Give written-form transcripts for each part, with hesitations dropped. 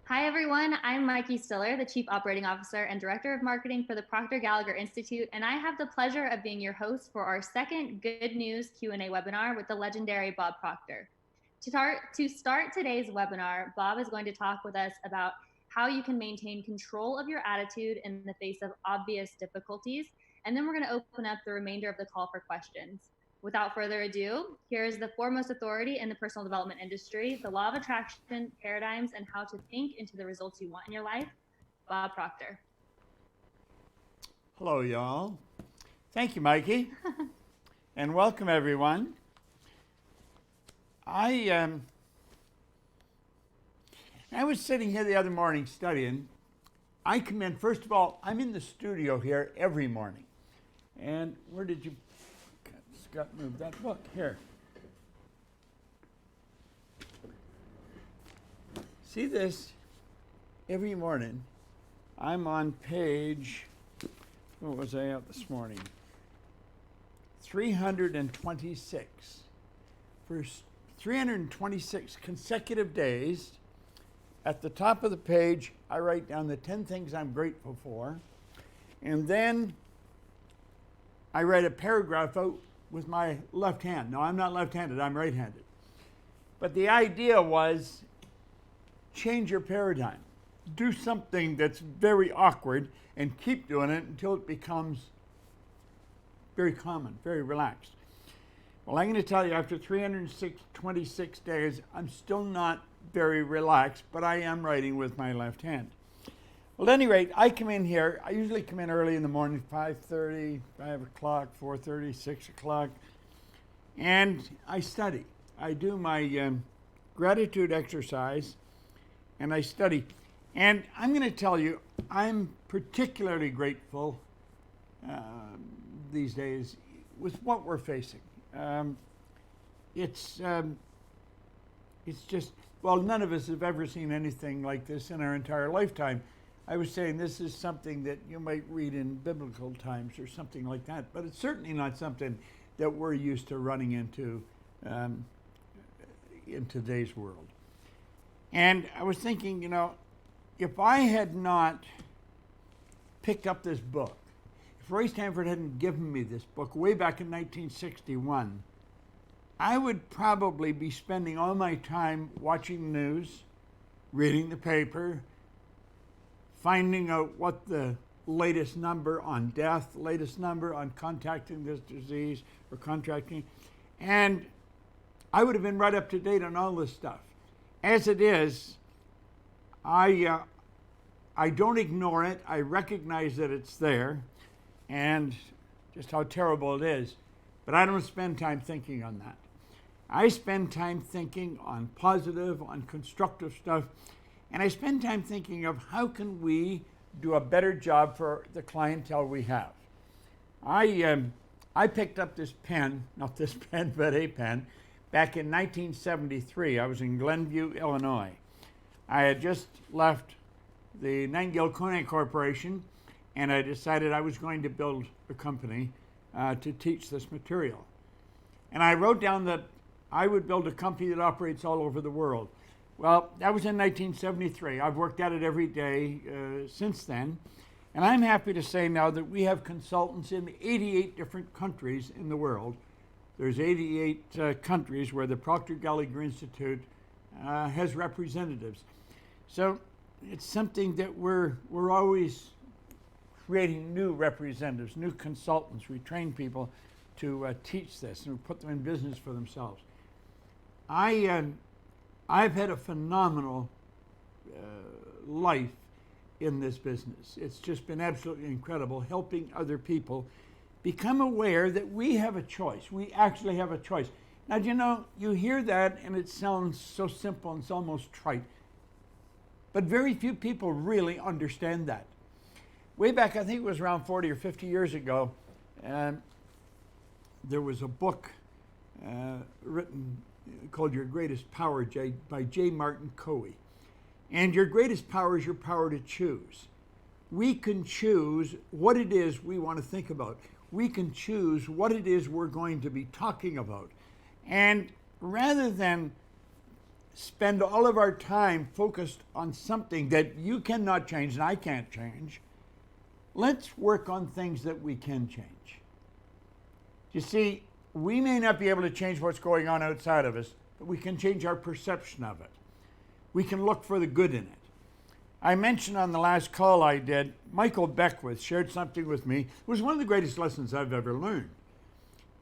Hi, everyone. I'm Mikey Stiller, the Chief Operating Officer and Director of Marketing for the Proctor Gallagher Institute, and I have the pleasure of being your host for our second Good News Q&A webinar with the legendary Bob Proctor. To start today's webinar, Bob is going to talk with us about how you can maintain control of your attitude in the face of obvious difficulties, and then we're going to open up the remainder of the call for questions. Without further ado, here is the foremost authority in the personal development industry, the law of attraction, paradigms, and how to think into the results you want in your life, Bob Proctor. Hello, y'all. Thank you, Mikey. And welcome, everyone. I was sitting here the other morning studying. I come in, first of all, I'm in the studio here every morning. And where did you, Scott, move that book? Here. See this? Every morning, I'm on page, what was I at this morning? 326. For 326 consecutive days, at the top of the page, I write down the 10 things I'm grateful for. And then I write a paragraph out with my left hand. No, I'm not left-handed, I'm right-handed. But the idea was change your paradigm. Do something that's very awkward and keep doing it until it becomes very common, very relaxed. Well, I'm going to tell you, after 326 days, I'm still not very relaxed, but I am writing with my left hand. Well, at any rate, I come in here. I usually come in early in the morning, 5:30, 5 o'clock, 4:30, 6 o'clock, and I study. I do my gratitude exercise, and I study. And I'm going to tell you, I'm particularly grateful these days with what we're facing. It's just, well, none of us have ever seen anything like this in our entire lifetime. I was saying this is something that you might read in biblical times or something like that, but it's certainly not something that we're used to running into in today's world. And I was thinking, you know, if I had not picked up this book, if Ray Stanford hadn't given me this book way back in 1961, I would probably be spending all my time watching the news, reading the paper, finding out what the latest number on death, latest number on contracting this disease or contracting, and I would have been right up to date on all this stuff. As it is, I don't ignore it. I recognize that it's there and just how terrible it is, but I don't spend time thinking on that. I spend time thinking on positive, on constructive stuff, and I spend time thinking of how can we do a better job for the clientele we have. I picked up this pen, not this pen, but a pen, back in 1973. I was in Glenview, Illinois. I had just left the Nightingale Conant Corporation, and I decided I was going to build a company to teach this material. And I wrote down that I would build a company that operates all over the world. Well, that was in 1973. I've worked at it every day since then. And I'm happy to say now that we have consultants in 88 different countries in the world. There's 88 countries where the Proctor Gallagher Institute has representatives. So it's something that we're always creating new representatives, new consultants. We train people to teach this and put them in business for themselves. I've had a phenomenal life in this business. It's just been absolutely incredible, helping other people become aware that we have a choice. We actually have a choice. Now, you know, you hear that and it sounds so simple and it's almost trite, but very few people really understand that. Way back, I think it was around 40 or 50 years ago, there was a book written called Your Greatest Power by J. Martin Coe. And your greatest power is your power to choose. We can choose what it is we want to think about. We can choose what it is we're going to be talking about. And rather than spend all of our time focused on something that you cannot change and I can't change. Let's work on things that we can change. You see, we may not be able to change what's going on outside of us, but we can change our perception of it. We can look for the good in it. I mentioned on the last call I did, Michael Beckwith shared something with me. It was one of the greatest lessons I've ever learned.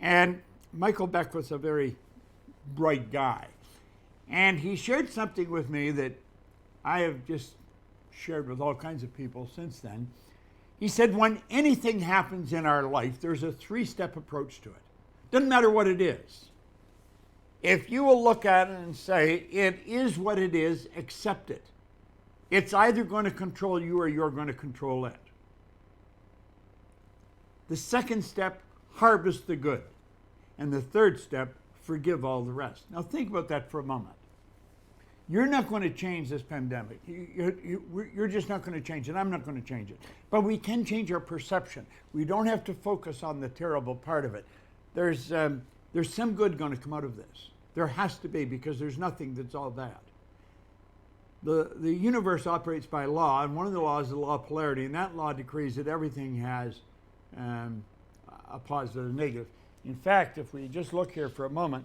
And Michael Beckwith's a very bright guy. And he shared something with me that I have just shared with all kinds of people since then. He said, when anything happens in our life, there's a 3-step approach to it. Doesn't matter what it is. If you will look at it and say, it is what it is, accept it. It's either going to control you or you're going to control it. The second step, harvest the good. And the third step, forgive all the rest. Now think about that for a moment. You're not going to change this pandemic. You're just not going to change it. I'm not going to change it. But we can change our perception. We don't have to focus on the terrible part of it. There's some good going to come out of this. There has to be, because there's nothing that's all bad. The universe operates by law, and one of the laws is the law of polarity, and that law decrees that everything has a positive and negative. In fact, if we just look here for a moment,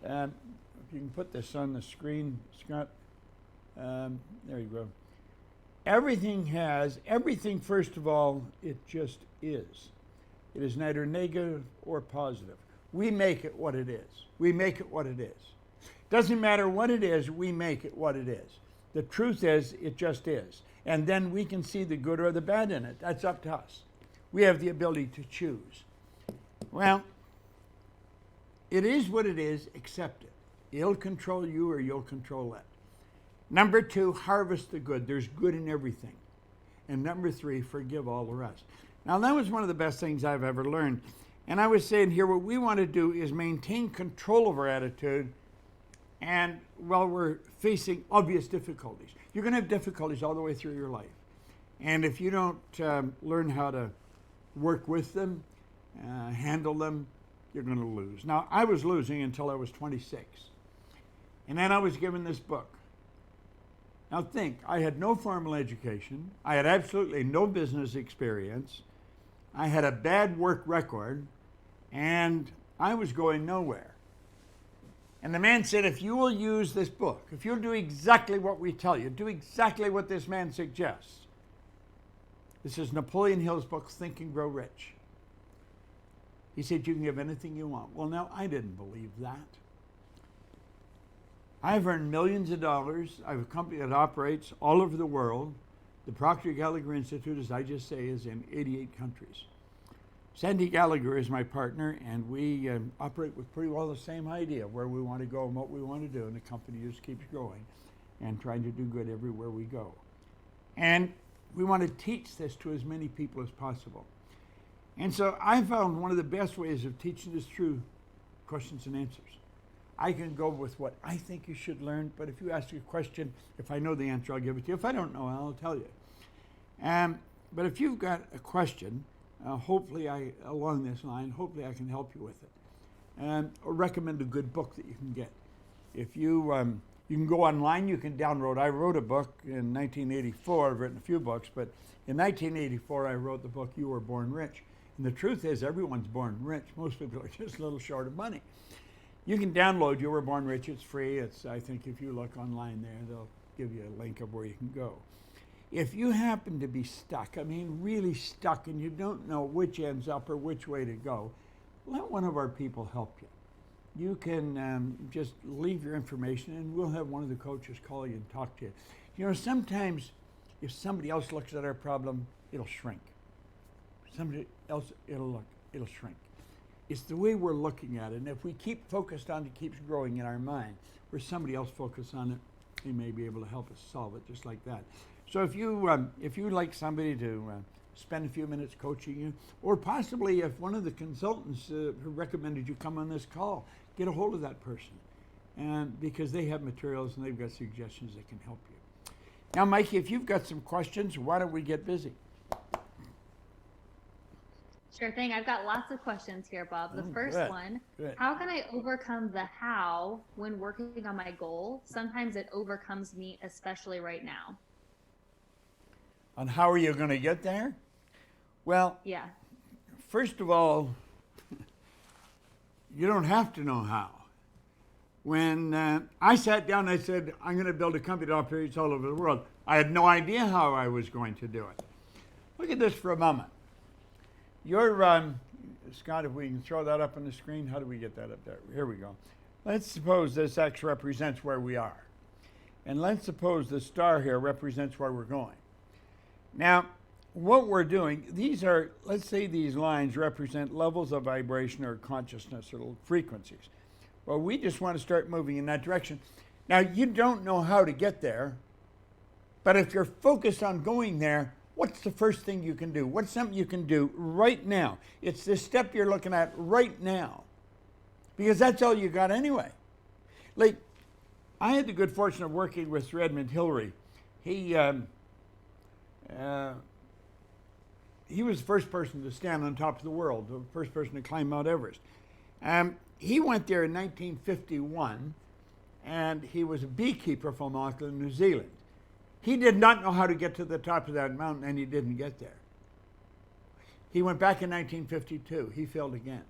if you can put this on the screen, Scott. There you go. Everything, first of all, it just is. It is neither negative or positive. We make it what it is. We make it what it is. Doesn't matter what it is, we make it what it is. The truth is, it just is. And then we can see the good or the bad in it. That's up to us. We have the ability to choose. Well, it is what it is, accept it. It'll control you or you'll control it. Number 2, harvest the good. There's good in everything. And number 3, forgive all the rest. Now, that was one of the best things I've ever learned. And I was saying here, what we want to do is maintain control of our attitude, and while we're facing obvious difficulties. You're going to have difficulties all the way through your life. And if you don't learn how to work with them, handle them, you're going to lose. Now, I was losing until I was 26. And then I was given this book. Now think, I had no formal education. I had absolutely no business experience. I had a bad work record, and I was going nowhere. And the man said, if you will use this book, if you'll do exactly what we tell you, do exactly what this man suggests. This is Napoleon Hill's book, Think and Grow Rich. He said, you can have anything you want. Well, now, I didn't believe that. I've earned millions of dollars. I have a company that operates all over the world. The Proctor Gallagher Institute, as I just say, is in 88 countries. Sandy Gallagher is my partner, and we operate with pretty well the same idea, where we want to go and what we want to do, and the company just keeps growing and trying to do good everywhere we go. And we want to teach this to as many people as possible. And so I found one of the best ways of teaching this through questions and answers. I can go with what I think you should learn, but if you ask a question, if I know the answer, I'll give it to you. If I don't know, I'll tell you. But if you've got a question, hopefully along this line, hopefully I can help you with it. Or recommend a good book that you can get. If you can go online, you can download. I wrote a book in 1984. I've written a few books, but in 1984 I wrote the book You Were Born Rich. And the truth is, everyone's born rich. Most people are just a little short of money. You can download You Were Born Rich. It's free. I think if you look online there, they'll give you a link of where you can go. If you happen to be stuck, I mean really stuck, and you don't know which end's up or which way to go, let one of our people help you. You can just leave your information, and we'll have one of the coaches call you and talk to you. You know, sometimes if somebody else looks at our problem, it'll shrink. Somebody else, it'll shrink. It's the way we're looking at it, and if we keep focused on it, it keeps growing in our mind. Where somebody else focuses on it, they may be able to help us solve it just like that. So if you'd like somebody to spend a few minutes coaching you, or possibly if one of the consultants who recommended you come on this call, get a hold of that person, because they have materials and they've got suggestions that can help you. Now, Mikey, if you've got some questions, why don't we get busy? Sure thing. I've got lots of questions here, Bob. The first Good. one, Good. how can I overcome the how when working on my goal? Sometimes it overcomes me, especially right now. On how are you going to get there? Well, Yeah. first of all, you don't have to know how. When I sat down, I said, I'm going to build a company that operates all over the world. I had no idea how I was going to do it. Look at this for a moment. Scott, if we can throw that up on the screen, how do we get that up there? Here we go. Let's suppose this X represents where we are. And let's suppose the star here represents where we're going. Now, what we're doing, let's say these lines represent levels of vibration or consciousness or frequencies. Well, we just want to start moving in that direction. Now, you don't know how to get there, but if you're focused on going there, what's the first thing you can do? What's something you can do right now? It's this step you're looking at right now, because that's all you got anyway. Like, I had the good fortune of working with Sir Edmund Hillary. He was the first person to stand on top of the world, the first person to climb Mount Everest. He went there in 1951, and he was a beekeeper from Auckland, New Zealand. He did not know how to get to the top of that mountain, and he didn't get there. He went back in 1952. He failed again.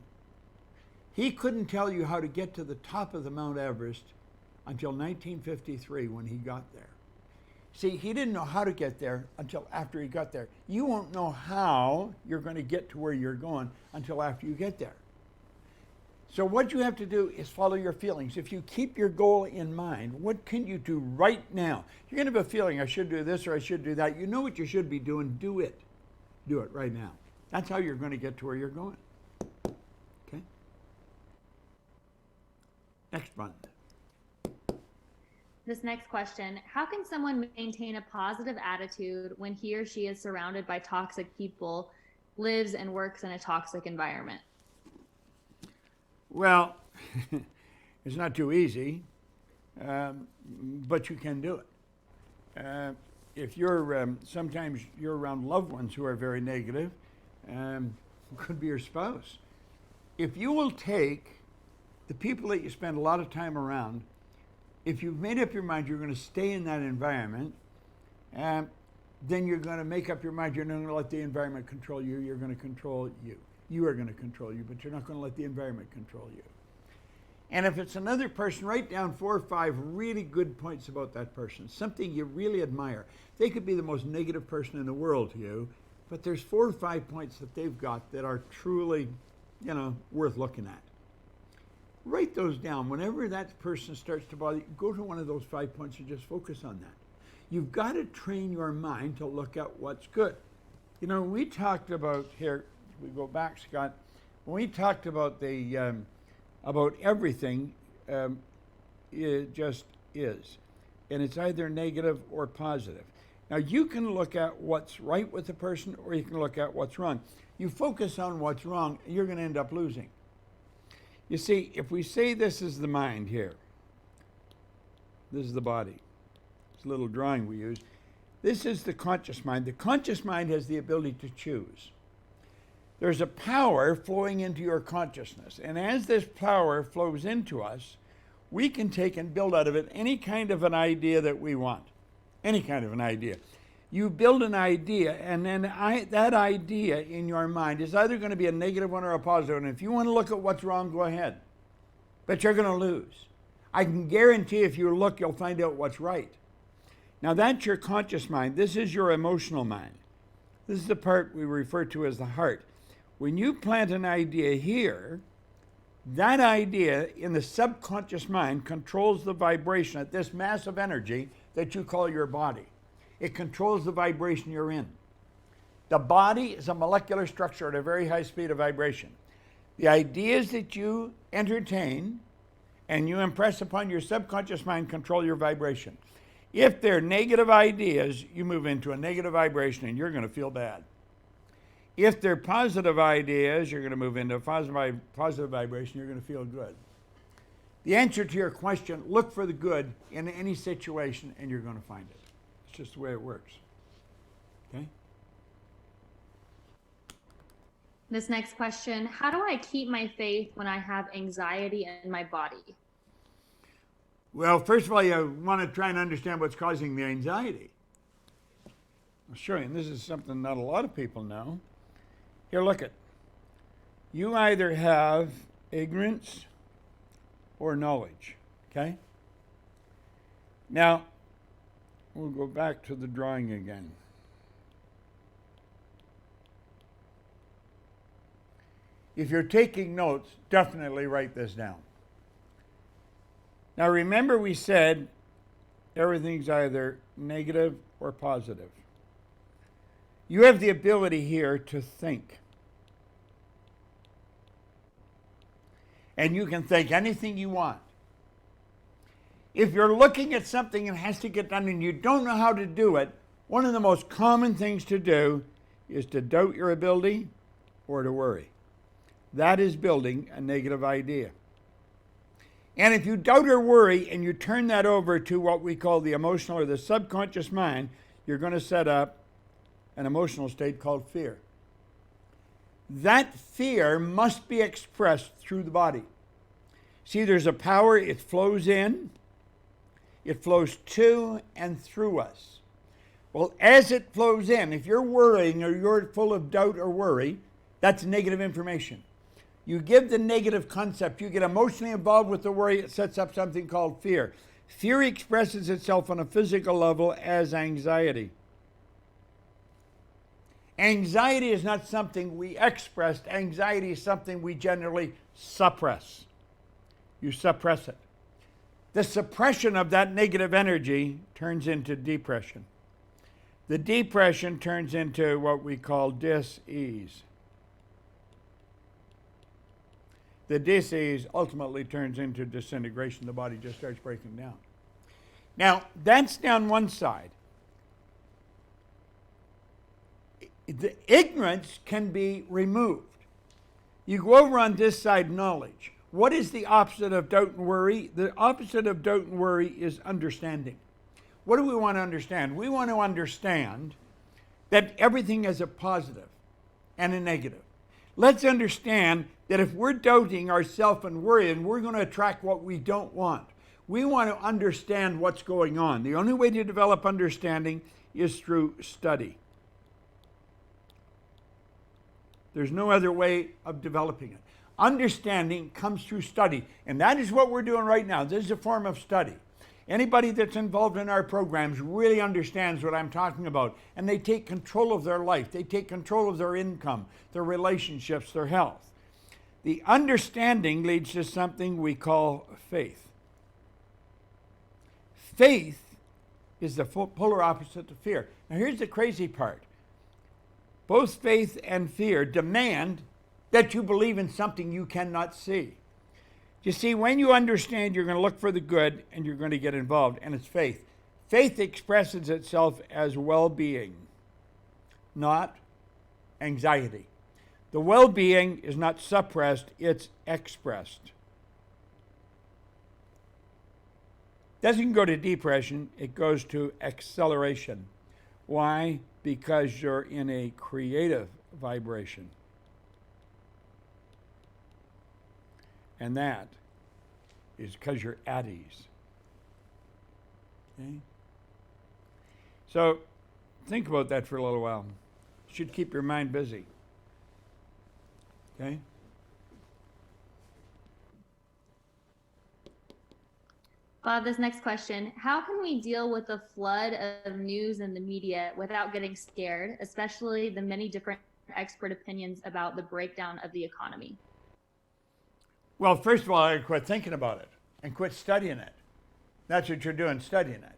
He couldn't tell you how to get to the top of the Mount Everest until 1953 when he got there. See, he didn't know how to get there until after he got there. You won't know how you're going to get to where you're going until after you get there. So what you have to do is follow your feelings. If you keep your goal in mind, what can you do right now? You're going to have a feeling, I should do this or I should do that. You know what you should be doing. Do it. Do it right now. That's how you're going to get to where you're going. Okay? Next one. This next question, how can someone maintain a positive attitude when he or she is surrounded by toxic people, lives and works in a toxic environment? Well, it's not too easy, but you can do it. If you're, sometimes you're around loved ones who are very negative, could be your spouse. If you will take the people that you spend a lot of time around, if you've made up your mind you're going to stay in that environment, then you're going to make up your mind you're not going to let the environment control you, you're going to control you. You are going to control you, but you're not going to let the environment control you. And if it's another person, write down 4 or 5 really good points about that person, something you really admire. They could be the most negative person in the world to you, but there's 4 or 5 points that they've got that are truly, worth looking at. Write those down. Whenever that person starts to bother you, go to one of those 5 points and just focus on that. You've got to train your mind to look at what's good. We talked about here, we go back, Scott, when we talked about about everything, it just is. And it's either negative or positive. Now, you can look at what's right with the person, or you can look at what's wrong. You focus on what's wrong, you're going to end up losing. You see, if we say this is the mind here, this is the body. It's a little drawing we use. This is the conscious mind. The conscious mind has the ability to choose. There's a power flowing into your consciousness. And as this power flows into us, we can take and build out of it any kind of an idea that we want. Any kind of an idea. You build an idea, and then that idea in your mind is either going to be a negative one or a positive one. If you want to look at what's wrong, go ahead. But you're going to lose. I can guarantee if you look, you'll find out what's right. Now that's your conscious mind. This is your emotional mind. This is the part we refer to as the heart. When you plant an idea here, that idea in the subconscious mind controls the vibration at this massive energy that you call your body. It controls the vibration you're in. The body is a molecular structure at a very high speed of vibration. The ideas that you entertain and you impress upon your subconscious mind control your vibration. If they're negative ideas, you move into a negative vibration and you're going to feel bad. If they're positive ideas, you're going to move into a positive vibration, you're going to feel good. The answer to your question, look for the good in any situation and you're going to find it. It's just the way it works. Okay? This next question, how do I keep my faith when I have anxiety in my body? Well, first of all, you want to try and understand what's causing the anxiety. I'll show you, and this is something not a lot of people know. Here, look it. You either have ignorance or knowledge, okay? Now, we'll go back to the drawing again. If you're taking notes, definitely write this down. Now remember we said everything's either negative or positive. You have the ability here to think. And you can think anything you want. If you're looking at something and has to get done and you don't know how to do it, one of the most common things to do is to doubt your ability or to worry. That is building a negative idea. And if you doubt or worry and you turn that over to what we call the emotional or the subconscious mind, you're going to set up an emotional state called fear. That fear must be expressed through the body. See, there's a power, it flows in, it flows to and through us. Well, as it flows in, if you're worrying or you're full of doubt or worry, that's negative information. You give the negative concept, you get emotionally involved with the worry, it sets up something called fear. Fear expresses itself on a physical level as anxiety. Anxiety is not something we express. Anxiety is something we generally suppress. You suppress it. The suppression of that negative energy turns into depression. The depression turns into what we call dis-ease. The dis-ease ultimately turns into disintegration. The body just starts breaking down. Now, that's down one side. The ignorance can be removed. You go over on this side, knowledge. What is the opposite of doubt and worry? The opposite of doubt and worry is understanding. What do we want to understand? We want to understand that everything has a positive and a negative. Let's understand that if we're doubting ourselves and worrying, we're going to attract what we don't want. We want to understand what's going on. The only way to develop understanding is through study. There's no other way of developing it. Understanding comes through study, and that is what we're doing right now. This is a form of study. Anybody that's involved in our programs really understands what I'm talking about, and they take control of their life. They take control of their income, their relationships, their health. The understanding leads to something we call faith. Faith is the polar opposite to fear. Now here's the crazy part. Both faith and fear demand that you believe in something you cannot see. You see, when you understand, you're going to look for the good and you're going to get involved, and it's faith. Faith expresses itself as well-being, not anxiety. The well-being is not suppressed, it's expressed. Doesn't go to depression, it goes to acceleration. Why? Because you're in a creative vibration. And that is because you're at ease. Okay? So think about that for a little while. It should keep your mind busy. Okay? Bob, this next question, how can we deal with the flood of news in the media without getting scared, especially the many different expert opinions about the breakdown of the economy? Well, first of all, I quit thinking about it and quit studying it. That's what you're doing, studying it.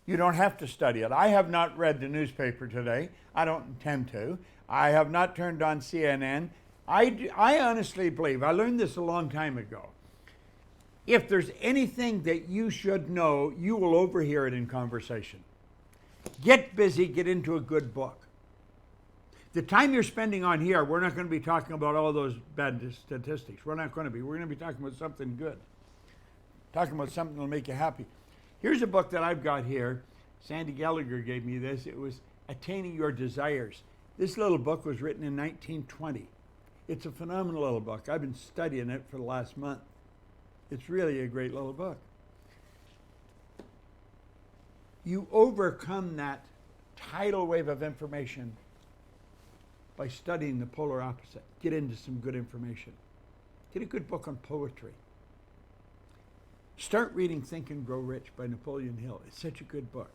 You don't have to study it. I have not read the newspaper today. I don't intend to. I have not turned on CNN. I honestly believe, I learned this a long time ago, if there's anything that you should know, you will overhear it in conversation. Get busy, get into a good book. The time you're spending on here, we're not going to be talking about all those bad statistics. We're not going to be. We're going to be talking about something good. Talking about something that'll make you happy. Here's a book that I've got here. Sandy Gallagher gave me this. It was Attaining Your Desires. This little book was written in 1920. It's a phenomenal little book. I've been studying it for the last month. It's really a great little book. You overcome that tidal wave of information by studying the polar opposite. Get into some good information. Get a good book on poetry. Start reading Think and Grow Rich by Napoleon Hill. It's such a good book.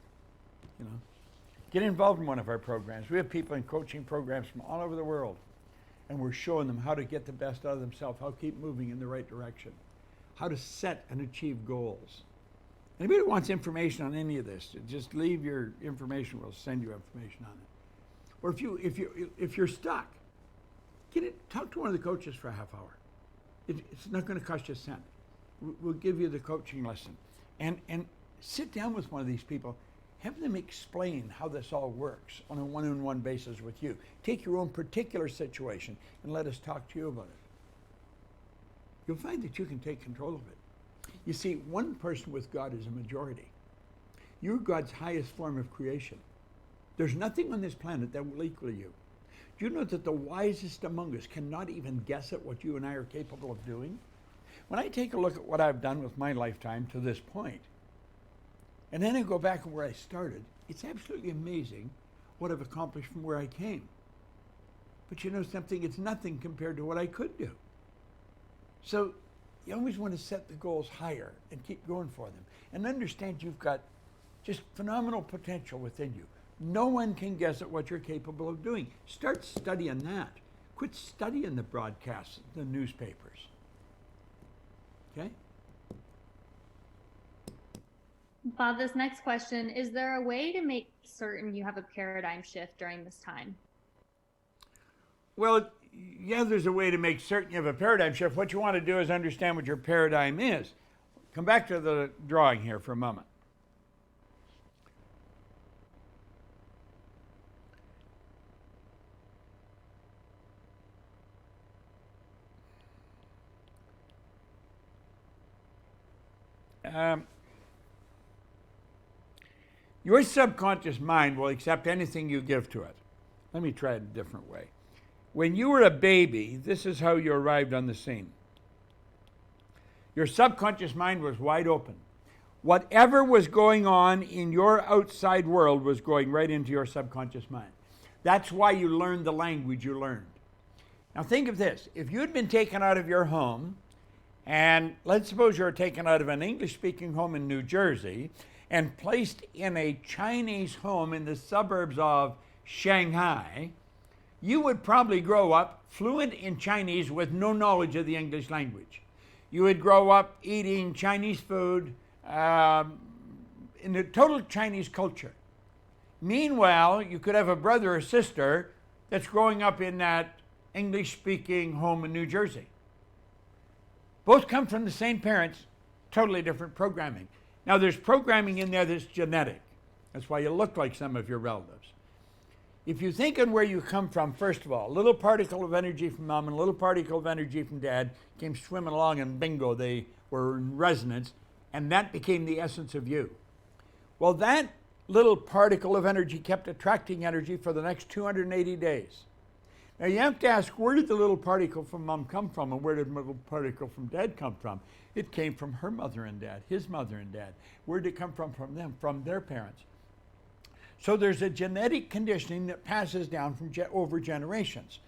You know, get involved in one of our programs. We have people in coaching programs from all over the world, and we're showing them how to get the best out of themselves, how to keep moving in the right direction, how to set and achieve goals. Anybody who wants information on any of this, just leave your information. We'll send you information on it. Or if you're stuck, talk to one of the coaches for a half hour. It's not going to cost you a cent. We'll give you the coaching lesson. And sit down with one of these people. Have them explain how this all works on a one-on-one basis with you. Take your own particular situation and let us talk to you about it. You'll find that you can take control of it. You see, one person with God is a majority. You're God's highest form of creation. There's nothing on this planet that will equal you. Do you know that the wisest among us cannot even guess at what you and I are capable of doing? When I take a look at what I've done with my lifetime to this point, and then I go back to where I started, it's absolutely amazing what I've accomplished from where I came. But you know something? It's nothing compared to what I could do. So you always want to set the goals higher and keep going for them. And understand you've got just phenomenal potential within you. No one can guess at what you're capable of doing. Start studying that. Quit studying the broadcasts, the newspapers. Okay? Bob, this next question, is there a way to make certain you have a paradigm shift during this time? Well, yeah, there's a way to make certain you have a paradigm shift. What you want to do is understand what your paradigm is. Come back to the drawing here for a moment. Your subconscious mind will accept anything you give to it. Let me try it a different way. When you were a baby, this is how you arrived on the scene. Your subconscious mind was wide open. Whatever was going on in your outside world was going right into your subconscious mind. That's why you learned the language you learned. Now think of this. If you'd been taken out of your home, and let's suppose you're taken out of an English-speaking home in New Jersey and placed in a Chinese home in the suburbs of Shanghai, you would probably grow up fluent in Chinese with no knowledge of the English language. You would grow up eating Chinese food in the total Chinese culture. Meanwhile, you could have a brother or sister that's growing up in that English-speaking home in New Jersey. Both come from the same parents, totally different programming. Now, there's programming in there that's genetic. That's why you look like some of your relatives. If you think on where you come from, first of all, a little particle of energy from mom and a little particle of energy from dad came swimming along, and bingo, they were in resonance, and that became the essence of you. Well, that little particle of energy kept attracting energy for the next 280 days. Now, you have to ask, where did the little particle from mom come from, and where did the little particle from dad come from? It came from her mother and dad, his mother and dad. Where did it come from them? From their parents. So there's a genetic conditioning that passes down from over generations.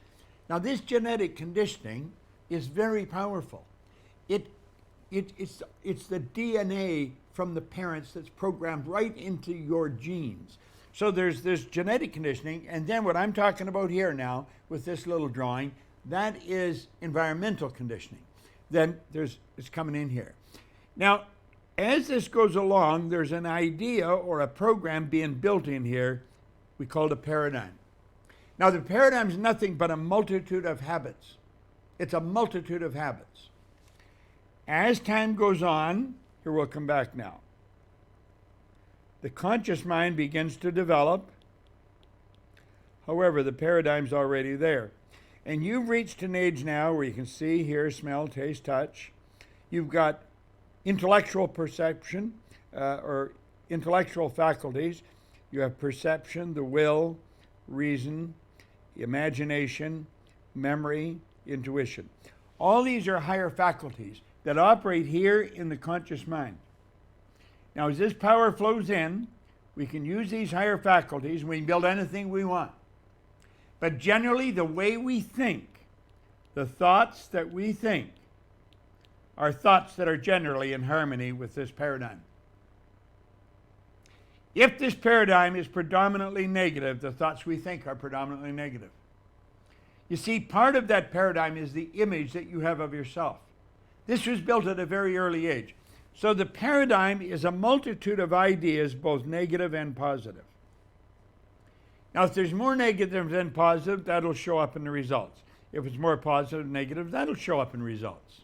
Now, this genetic conditioning is very powerful. It's the DNA from the parents that's programmed right into your genes. So there's this genetic conditioning, and then what I'm talking about here now with this little drawing, that is environmental conditioning. Then it's coming in here. Now, as this goes along, there's an idea or a program being built in here we call it a paradigm. Now, the paradigm is nothing but a multitude of habits. It's a multitude of habits. As time goes on, here we'll come back now, the conscious mind begins to develop. However, the paradigm's already there. And you've reached an age now where you can see, hear, smell, taste, touch. You've got intellectual perception or intellectual faculties. You have perception, the will, reason, imagination, memory, intuition. All these are higher faculties that operate here in the conscious mind. Now, as this power flows in, we can use these higher faculties and we can build anything we want. But generally, the way we think, the thoughts that we think, are thoughts that are generally in harmony with this paradigm. If this paradigm is predominantly negative, the thoughts we think are predominantly negative. You see, part of that paradigm is the image that you have of yourself. This was built at a very early age. So the paradigm is a multitude of ideas, both negative and positive. Now, if there's more negative than positive, that'll show up in the results. If it's more positive than negative, that'll show up in results.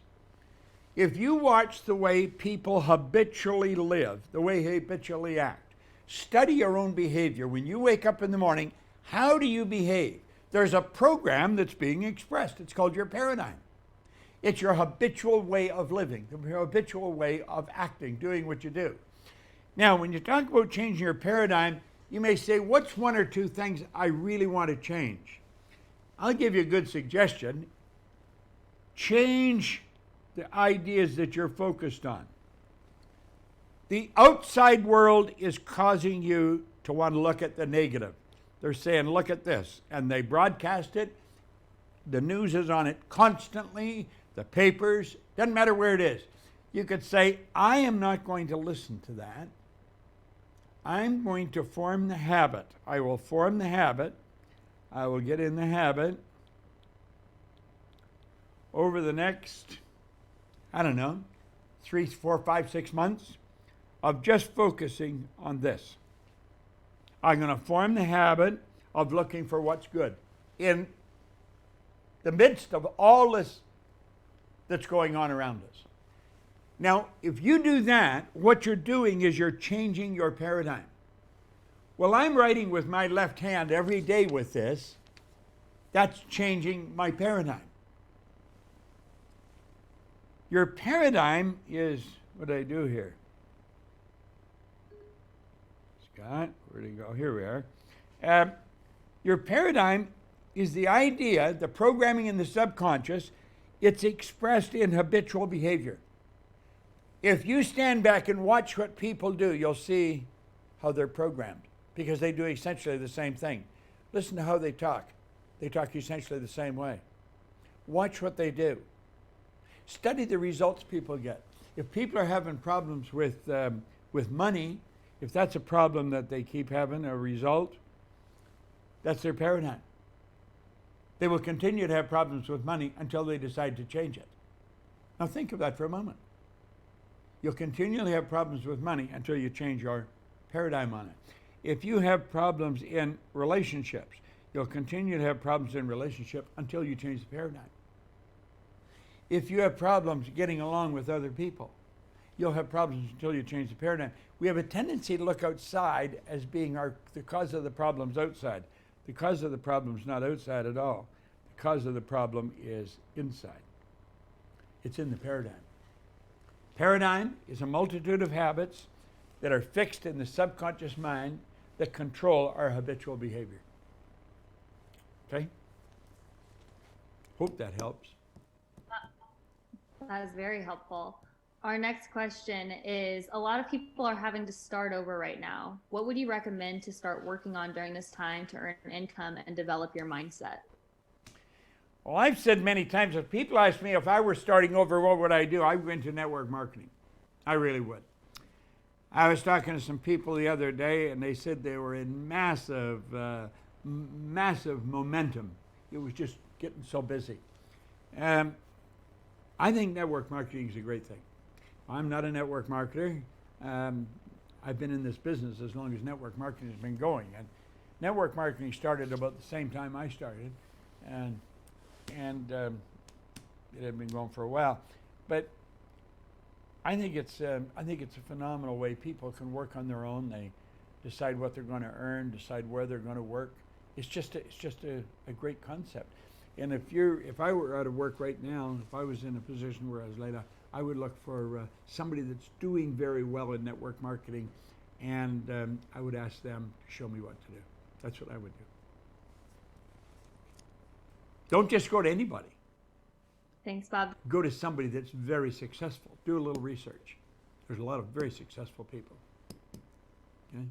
If you watch the way people habitually live, the way they habitually act, study your own behavior. When you wake up in the morning, how do you behave? There's a program that's being expressed. It's called your paradigm. It's your habitual way of living, your habitual way of acting, doing what you do. Now, when you talk about changing your paradigm, you may say, what's one or two things I really want to change? I'll give you a good suggestion. Change the ideas that you're focused on. The outside world is causing you to want to look at the negative. They're saying, look at this. And they broadcast it. The news is on it constantly. The papers, doesn't matter where it is. You could say, I am not going to listen to that. I'm going to form the habit. I will form the habit. I will get in the habit over the next, 3, 4, 5, 6 months of just focusing on this. I'm going to form the habit of looking for what's good in the midst of all this that's going on around us. Now, if you do that, what you're doing is you're changing your paradigm. Well, I'm writing with my left hand every day with this. That's changing my paradigm. Your paradigm is, what did I do here? Scott, where did he go? Here we are. Your paradigm is the idea, the programming in the subconscious. It's expressed in habitual behavior. If you stand back and watch what people do, you'll see how they're programmed, because they do essentially the same thing. Listen to how they talk. They talk essentially the same way. Watch what they do. Study the results people get. If people are having problems with money, if that's a problem that they keep having, a result, that's their paradigm. They will continue to have problems with money until they decide to change it. Now think of that for a moment. You'll continually have problems with money until you change your paradigm on it. If you have problems in relationships, you'll continue to have problems in relationship until you change the paradigm. If you have problems getting along with other people, you'll have problems until you change the paradigm. We have a tendency to look outside as being the cause of the problems outside. The cause of the problem is not outside at all. The cause of the problem is inside. It's in the paradigm. Paradigm is a multitude of habits that are fixed in the subconscious mind that control our habitual behavior. Okay? Hope that helps. That is very helpful. Our next question is, a lot of people are having to start over right now. What would you recommend to start working on during this time to earn income and develop your mindset? Well, I've said many times, if people ask me if I were starting over, what would I do? I would go into network marketing. I really would. I was talking to some people the other day, and they said they were in massive momentum. It was just getting so busy. I think network marketing is a great thing. I'm not a network marketer. I've been in this business as long as network marketing has been going. And network marketing started about the same time I started. And it had been going for a while. But I think it's a phenomenal way people can work on their own. They decide what they're going to earn, decide where they're going to work. It's just a great concept. And if I were out of work right now, if I was in a position where I was laid off, I would look for somebody that's doing very well in network marketing, and I would ask them to show me what to do. That's what I would do. Don't just go to anybody. Thanks, Bob. Go to somebody that's very successful. Do a little research. There's a lot of very successful people. Okay?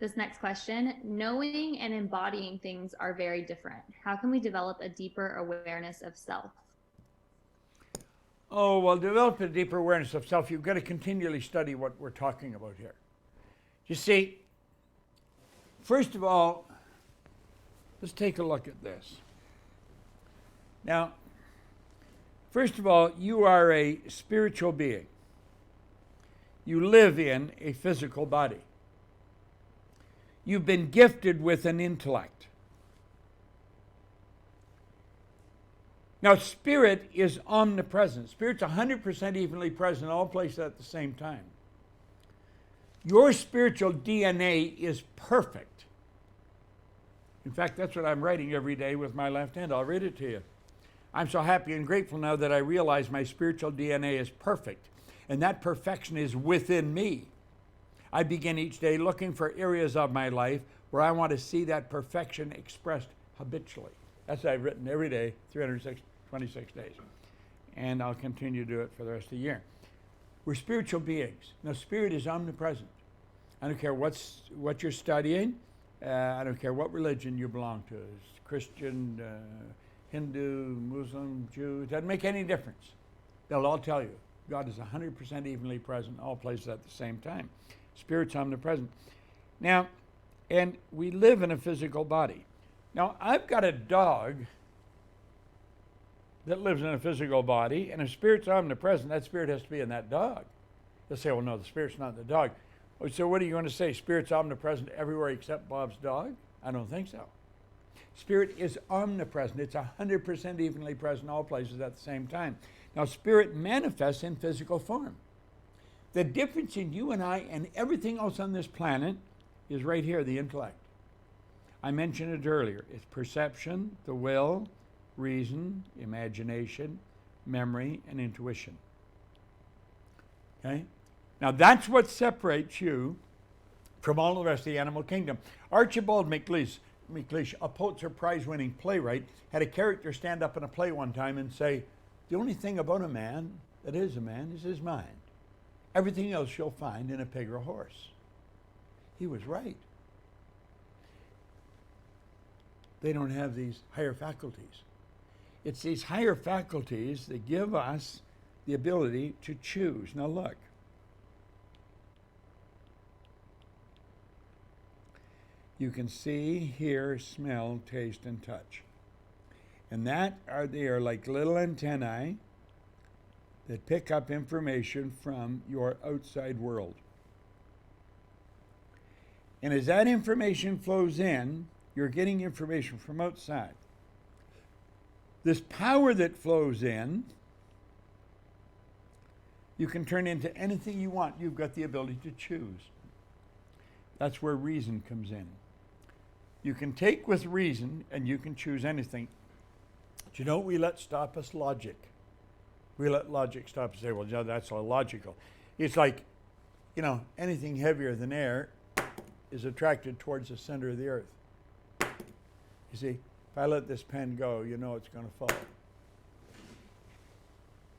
This next question, knowing and embodying things are very different. How can we develop a deeper awareness of self? Oh, well, develop a deeper awareness of self. You've got to continually study what we're talking about here. You see, first of all, let's take a look at this. Now, first of all, you are a spiritual being. You live in a physical body. You've been gifted with an intellect. Now, spirit is omnipresent. Spirit's 100% evenly present in all places at the same time. Your spiritual DNA is perfect. In fact, that's what I'm writing every day with my left hand. I'll read it to you. I'm so happy and grateful now that I realize my spiritual DNA is perfect, and that perfection is within me. I begin each day looking for areas of my life where I want to see that perfection expressed habitually. That's what I've written every day, 326 days. And I'll continue to do it for the rest of the year. We're spiritual beings. Now, spirit is omnipresent. I don't care what you're studying. I don't care what religion you belong to. It's Christian, Hindu, Muslim, Jew. It doesn't make any difference. They'll all tell you God is 100% evenly present in all places at the same time. Spirit's omnipresent. Now, and we live in a physical body. Now, I've got a dog that lives in a physical body, and if spirit's omnipresent, that spirit has to be in that dog. They'll say, well, no, the spirit's not in the dog. So what are you going to say? Spirit's omnipresent everywhere except Bob's dog? I don't think so. Spirit is omnipresent. It's 100% evenly present in all places at the same time. Now, spirit manifests in physical form. The difference in you and I and everything else on this planet is right here, the intellect. I mentioned it earlier. It's perception, the will, reason, imagination, memory, and intuition. Okay? Now that's what separates you from all the rest of the animal kingdom. Archibald MacLeish, a Pulitzer Prize-winning playwright, had a character stand up in a play one time and say, the only thing about a man that is a man is his mind. Everything else you'll find in a pig or a horse. He was right. They don't have these higher faculties. It's these higher faculties that give us the ability to choose. Now look. You can see, hear, smell, taste, and touch. And they are like little antennae that pick up information from your outside world. And as that information flows in, you're getting information from outside. This power that flows in, you can turn into anything you want. You've got the ability to choose. That's where reason comes in. You can take with reason and you can choose anything. Do you know what we let stop us? Logic. We let logic stop and say, well, yeah, that's all logical. It's like, anything heavier than air is attracted towards the center of the earth. You see, if I let this pen go, you know it's going to fall.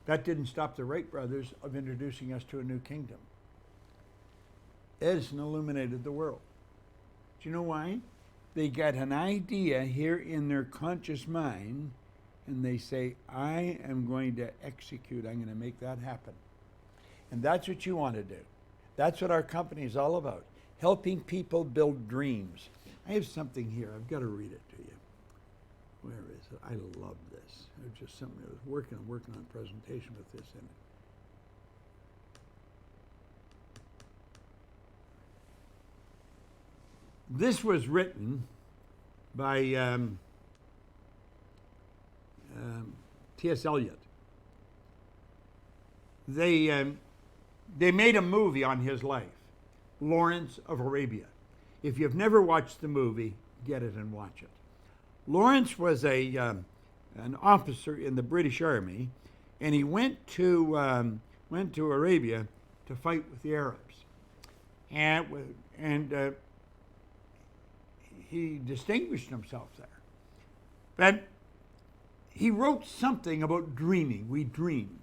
That didn't stop the Wright brothers of introducing us to a new kingdom. Edison illuminated the world. Do you know why? They got an idea here in their conscious mind, and they say, I am going to execute, I'm going to make that happen. And that's what you want to do. That's what our company is all about, helping people build dreams. I have something here. I've got to read it to you. Where is it? I love this. It was just something I was working on a presentation with this in it. This was written by T.S. Eliot. They made a movie on his life, Lawrence of Arabia. If you've never watched the movie, get it and watch it. Lawrence was an officer in the British Army, and he went to Arabia to fight with the Arabs, and he distinguished himself there. But he wrote something about dreaming. We dream.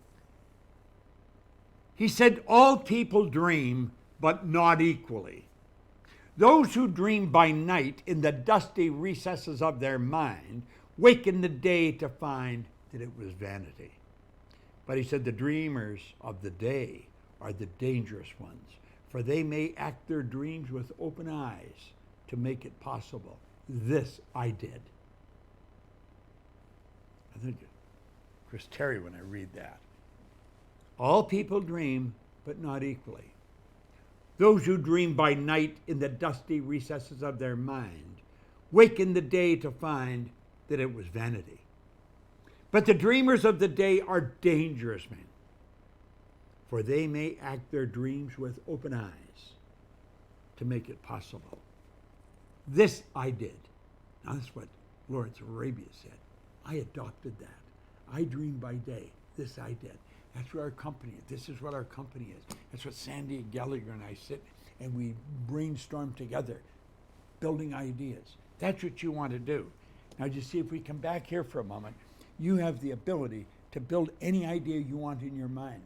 He said, all people dream, but not equally. Those who dream by night in the dusty recesses of their mind wake in the day to find that it was vanity. But he said, the dreamers of the day are the dangerous ones, for they may act their dreams with open eyes to make it possible. This I did. I think Chris Terry when I read that. All people dream, but not equally. Those who dream by night in the dusty recesses of their mind wake in the day to find that it was vanity. But the dreamers of the day are dangerous men, for they may act their dreams with open eyes to make it possible. This I did. Now that's what Lawrence of Arabia said. I adopted that. I dream by day. This I did. That's what our company is. This is what our company is. That's what Sandy Gallagher and I sit and we brainstorm together, building ideas. That's what you want to do. Now just see if we come back here for a moment. You have the ability to build any idea you want in your mind.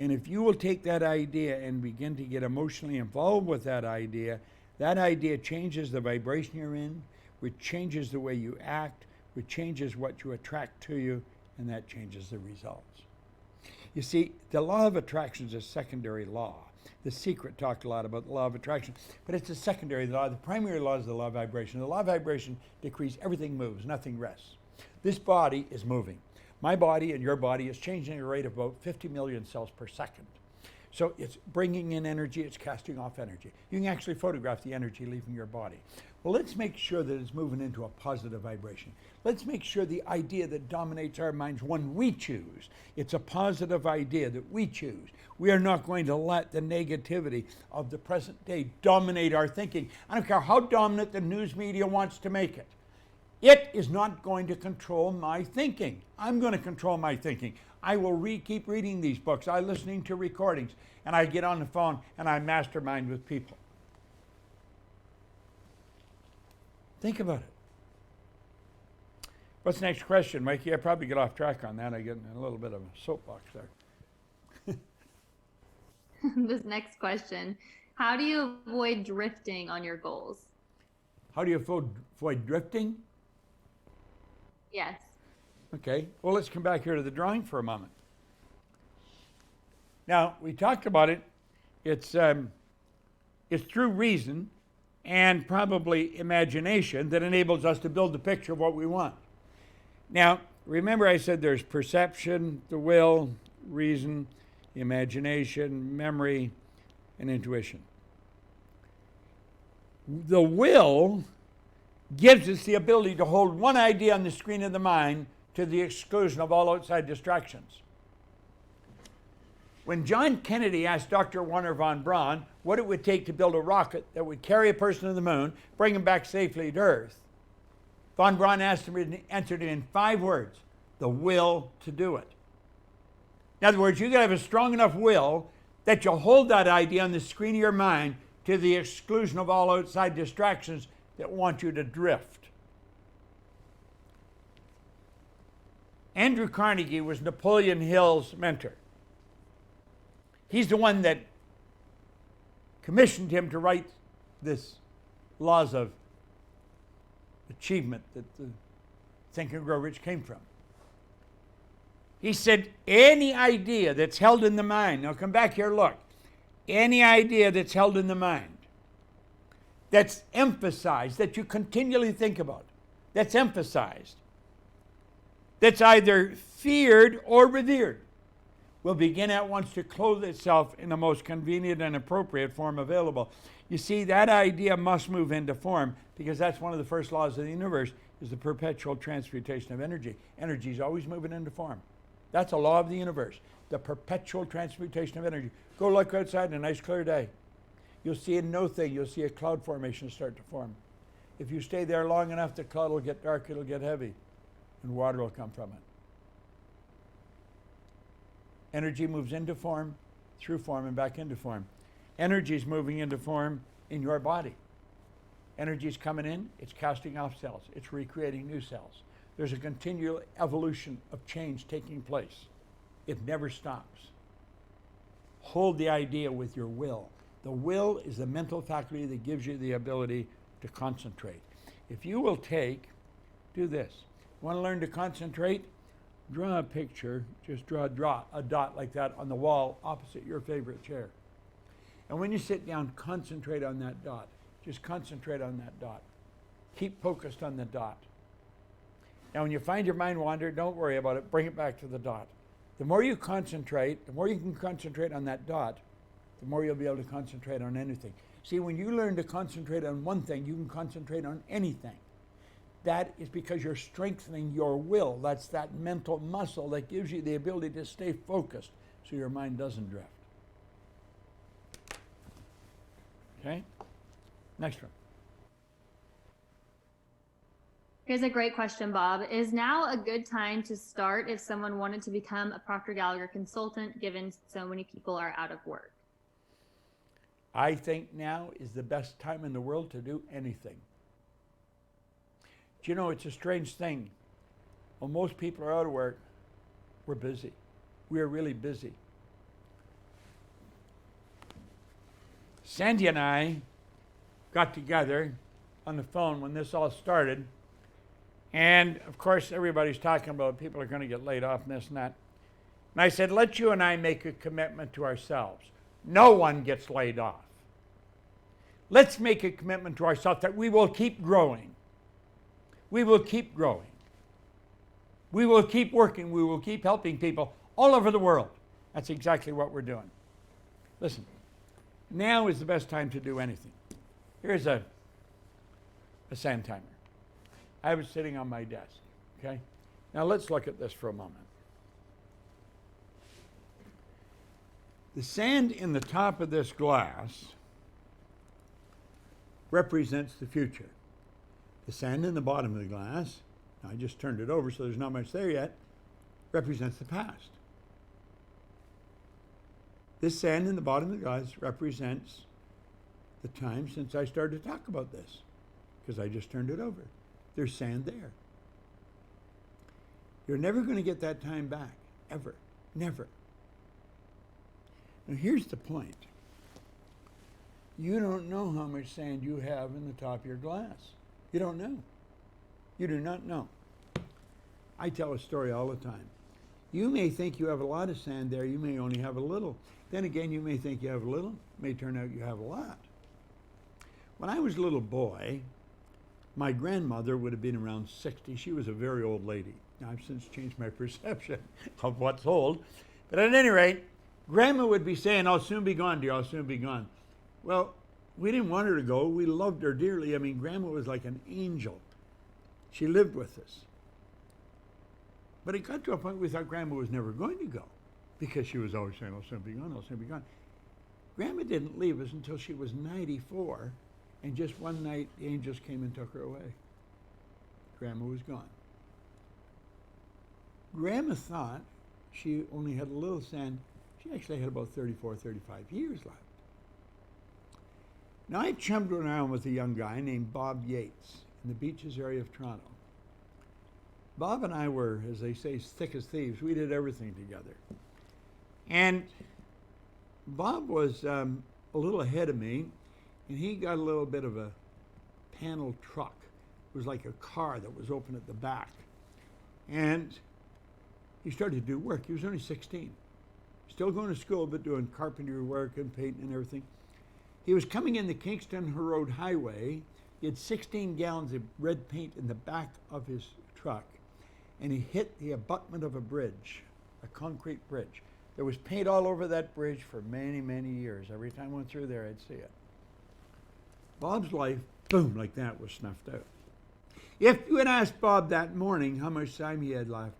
And if you will take that idea and begin to get emotionally involved with that idea changes the vibration you're in, which changes the way you act, which changes what you attract to you, and that changes the results. You see, the law of attraction is a secondary law. The Secret talked a lot about the law of attraction, but it's a secondary law. The primary law is the law of vibration. The law of vibration decrees everything moves, nothing rests. This body is moving. My body and your body is changing at a rate of about 50 million cells per second. So it's bringing in energy, it's casting off energy. You can actually photograph the energy leaving your body. Well, let's make sure that it's moving into a positive vibration. Let's make sure the idea that dominates our minds, one we choose, it's a positive idea that we choose. We are not going to let the negativity of the present day dominate our thinking. I don't care how dominant the news media wants to make it. It is not going to control my thinking. I'm going to control my thinking. I will keep reading these books. I'm listening to recordings, and I get on the phone and I mastermind with people. Think about it. What's the next question, Mikey? I probably get off track on that. I get in a little bit of a soapbox there. This next question, how do you avoid drifting on your goals? How do you avoid drifting? Yes. Okay, well, let's come back here to the drawing for a moment. Now, we talked about it. It's through reason and probably imagination that enables us to build the picture of what we want. Now, remember I said there's perception, the will, reason, imagination, memory, and intuition. The will gives us the ability to hold one idea on the screen of the mind to the exclusion of all outside distractions. When John Kennedy asked Dr. Wernher von Braun what it would take to build a rocket that would carry a person to the moon, bring him back safely to Earth, von Braun answered it in 5 words: the will to do it. In other words, you got to have a strong enough will that you'll hold that idea on the screen of your mind to the exclusion of all outside distractions that want you to drift. Andrew Carnegie was Napoleon Hill's mentor. He's the one that commissioned him to write this laws of achievement that the Think and Grow Rich came from. He said, any idea that's held in the mind, now come back here, look, any idea that's held in the mind, that's emphasized, that you continually think about, that's emphasized, that's either feared or revered, will begin at once to clothe itself in the most convenient and appropriate form available. You see, that idea must move into form because that's one of the first laws of the universe, is the perpetual transmutation of energy. Energy is always moving into form. That's a law of the universe, the perpetual transmutation of energy. Go look outside on a nice clear day. You'll see in no thing, you'll see a cloud formation start to form. If you stay there long enough, the cloud will get dark, it'll get heavy, and water will come from it. Energy moves into form, through form, and back into form. Energy is moving into form in your body. Energy is coming in, it's casting off cells, it's recreating new cells. There's a continual evolution of change taking place. It never stops. Hold the idea with your will. The will is the mental faculty that gives you the ability to concentrate. If you will do this. Want to learn to concentrate? Draw a picture, just draw a dot like that on the wall opposite your favorite chair. And when you sit down, concentrate on that dot. Just concentrate on that dot. Keep focused on the dot. Now, when you find your mind wander, don't worry about it. Bring it back to the dot. The more you concentrate, the more you can concentrate on that dot, the more you'll be able to concentrate on anything. See, when you learn to concentrate on one thing, you can concentrate on anything. That is because you're strengthening your will. That's that mental muscle that gives you the ability to stay focused so your mind doesn't drift. Okay? Next one. Here's a great question, Bob. Is now a good time to start if someone wanted to become a Proctor Gallagher consultant, given so many people are out of work? I think now is the best time in the world to do anything. Do you know, it's a strange thing. When most people are out of work, we're busy. We are really busy. Sandy and I got together on the phone when this all started. And of course, everybody's talking about people are going to get laid off and this and that. And I said, let you and I make a commitment to ourselves. No one gets laid off. Let's make a commitment to ourselves that we will keep growing. We will keep growing. We will keep working. We will keep helping people all over the world. That's exactly what we're doing. Listen, now is the best time to do anything. Here's a sand timer. I have it sitting on my desk, okay? Now let's look at this for a moment. The sand in the top of this glass represents the future. The sand in the bottom of the glass, I just turned it over so there's not much there yet, represents the past. This sand in the bottom of the glass represents the time since I started to talk about this, because I just turned it over. There's sand there. You're never going to get that time back, ever, never. Now here's the point. You don't know how much sand you have in the top of your glass. You don't know. You do not know. I tell a story all the time. You may think you have a lot of sand there. You may only have a little. Then again, you may think you have a little. It may turn out you have a lot. When I was a little boy, my grandmother would have been around 60. She was a very old lady. Now, I've since changed my perception of what's old. But at any rate, Grandma would be saying, I'll soon be gone, dear, I'll soon be gone. Well, we didn't want her to go. We loved her dearly. I mean, Grandma was like an angel. She lived with us. But it got to a point we thought Grandma was never going to go because she was always saying, I'll soon be gone, I'll soon be gone. Grandma didn't leave us until she was 94, and just one night the angels came and took her away. Grandma was gone. Grandma thought she only had a little sand. She actually had about 34, 35 years left. Now, I chummed around with a young guy named Bob Yates in the Beaches area of Toronto. Bob and I were, as they say, thick as thieves. We did everything together. And Bob was a little ahead of me, and he got a little bit of a panel truck. It was like a car that was open at the back. And he started to do work. He was only 16. Still going to school, but doing carpentry work and painting and everything. He was coming in the Kingston Road Highway. He had 16 gallons of red paint in the back of his truck, and he hit the abutment of a bridge, a concrete bridge. There was paint all over that bridge for many, many years. Every time I went through there, I'd see it. Bob's life, boom, like that, was snuffed out. If you had asked Bob that morning how much time he had left,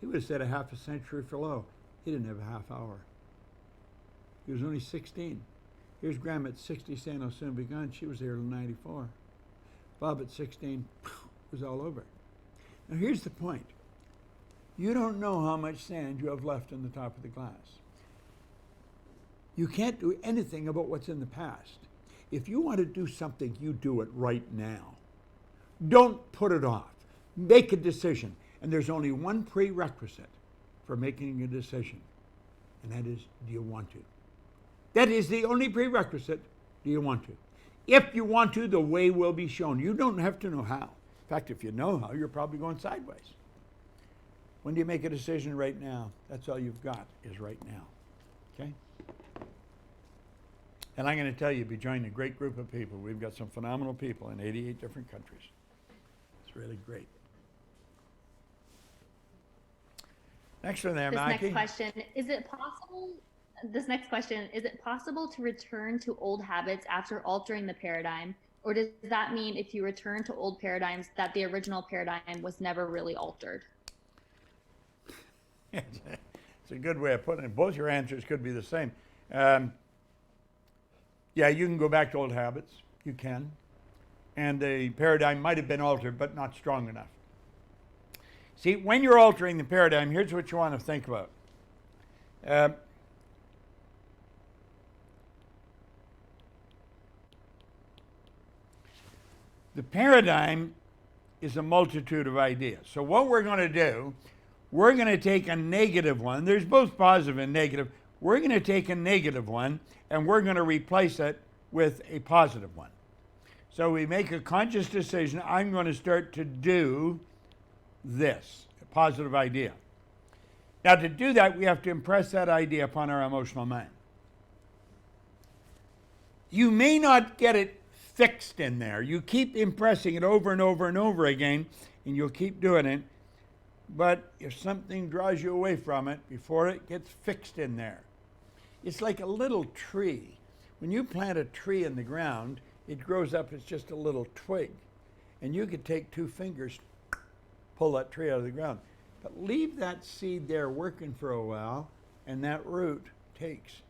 he would have said a half a century for low. He didn't have a half hour. He was only 16. Here's Grandma at 60 saying, I'll soon be gone. She was there till 94. Bob at 16, it was all over. Now here's the point. You don't know how much sand you have left in the top of the glass. You can't do anything about what's in the past. If you want to do something, you do it right now. Don't put it off. Make a decision. And there's only one prerequisite for making a decision, and that is, do you want to? That is the only prerequisite. Do you want to? If you want to, the way will be shown. You don't have to know how. In fact, if you know how, you're probably going sideways. When do you make a decision? Right now. That's all you've got is right now. Okay? And I'm going to tell you, be joining a great group of people. We've got some phenomenal people in 88 different countries. It's really great. Next one there, Mikey. This next question, is it possible to return to old habits after altering the paradigm? Or does that mean if you return to old paradigms that the original paradigm was never really altered? It's a good way of putting it. Both your answers could be the same. Yeah, you can go back to old habits. You can. And the paradigm might have been altered, but not strong enough. See, when you're altering the paradigm, here's what you want to think about. The paradigm is a multitude of ideas. So what we're going to do, we're going to take a negative one. There's both positive and negative. We're going to take a negative one, and we're going to replace it with a positive one. So we make a conscious decision, I'm going to start to do this, a positive idea. Now to do that, we have to impress that idea upon our emotional mind. You may not get it fixed in there. You keep impressing it over and over and over again, and you'll keep doing it. But if something draws you away from it before it gets fixed in there, it's like a little tree. When you plant a tree in the ground, it grows up as just a little twig. And you could take 2 fingers, pull that tree out of the ground. But leave that seed there working for a while, and that root takes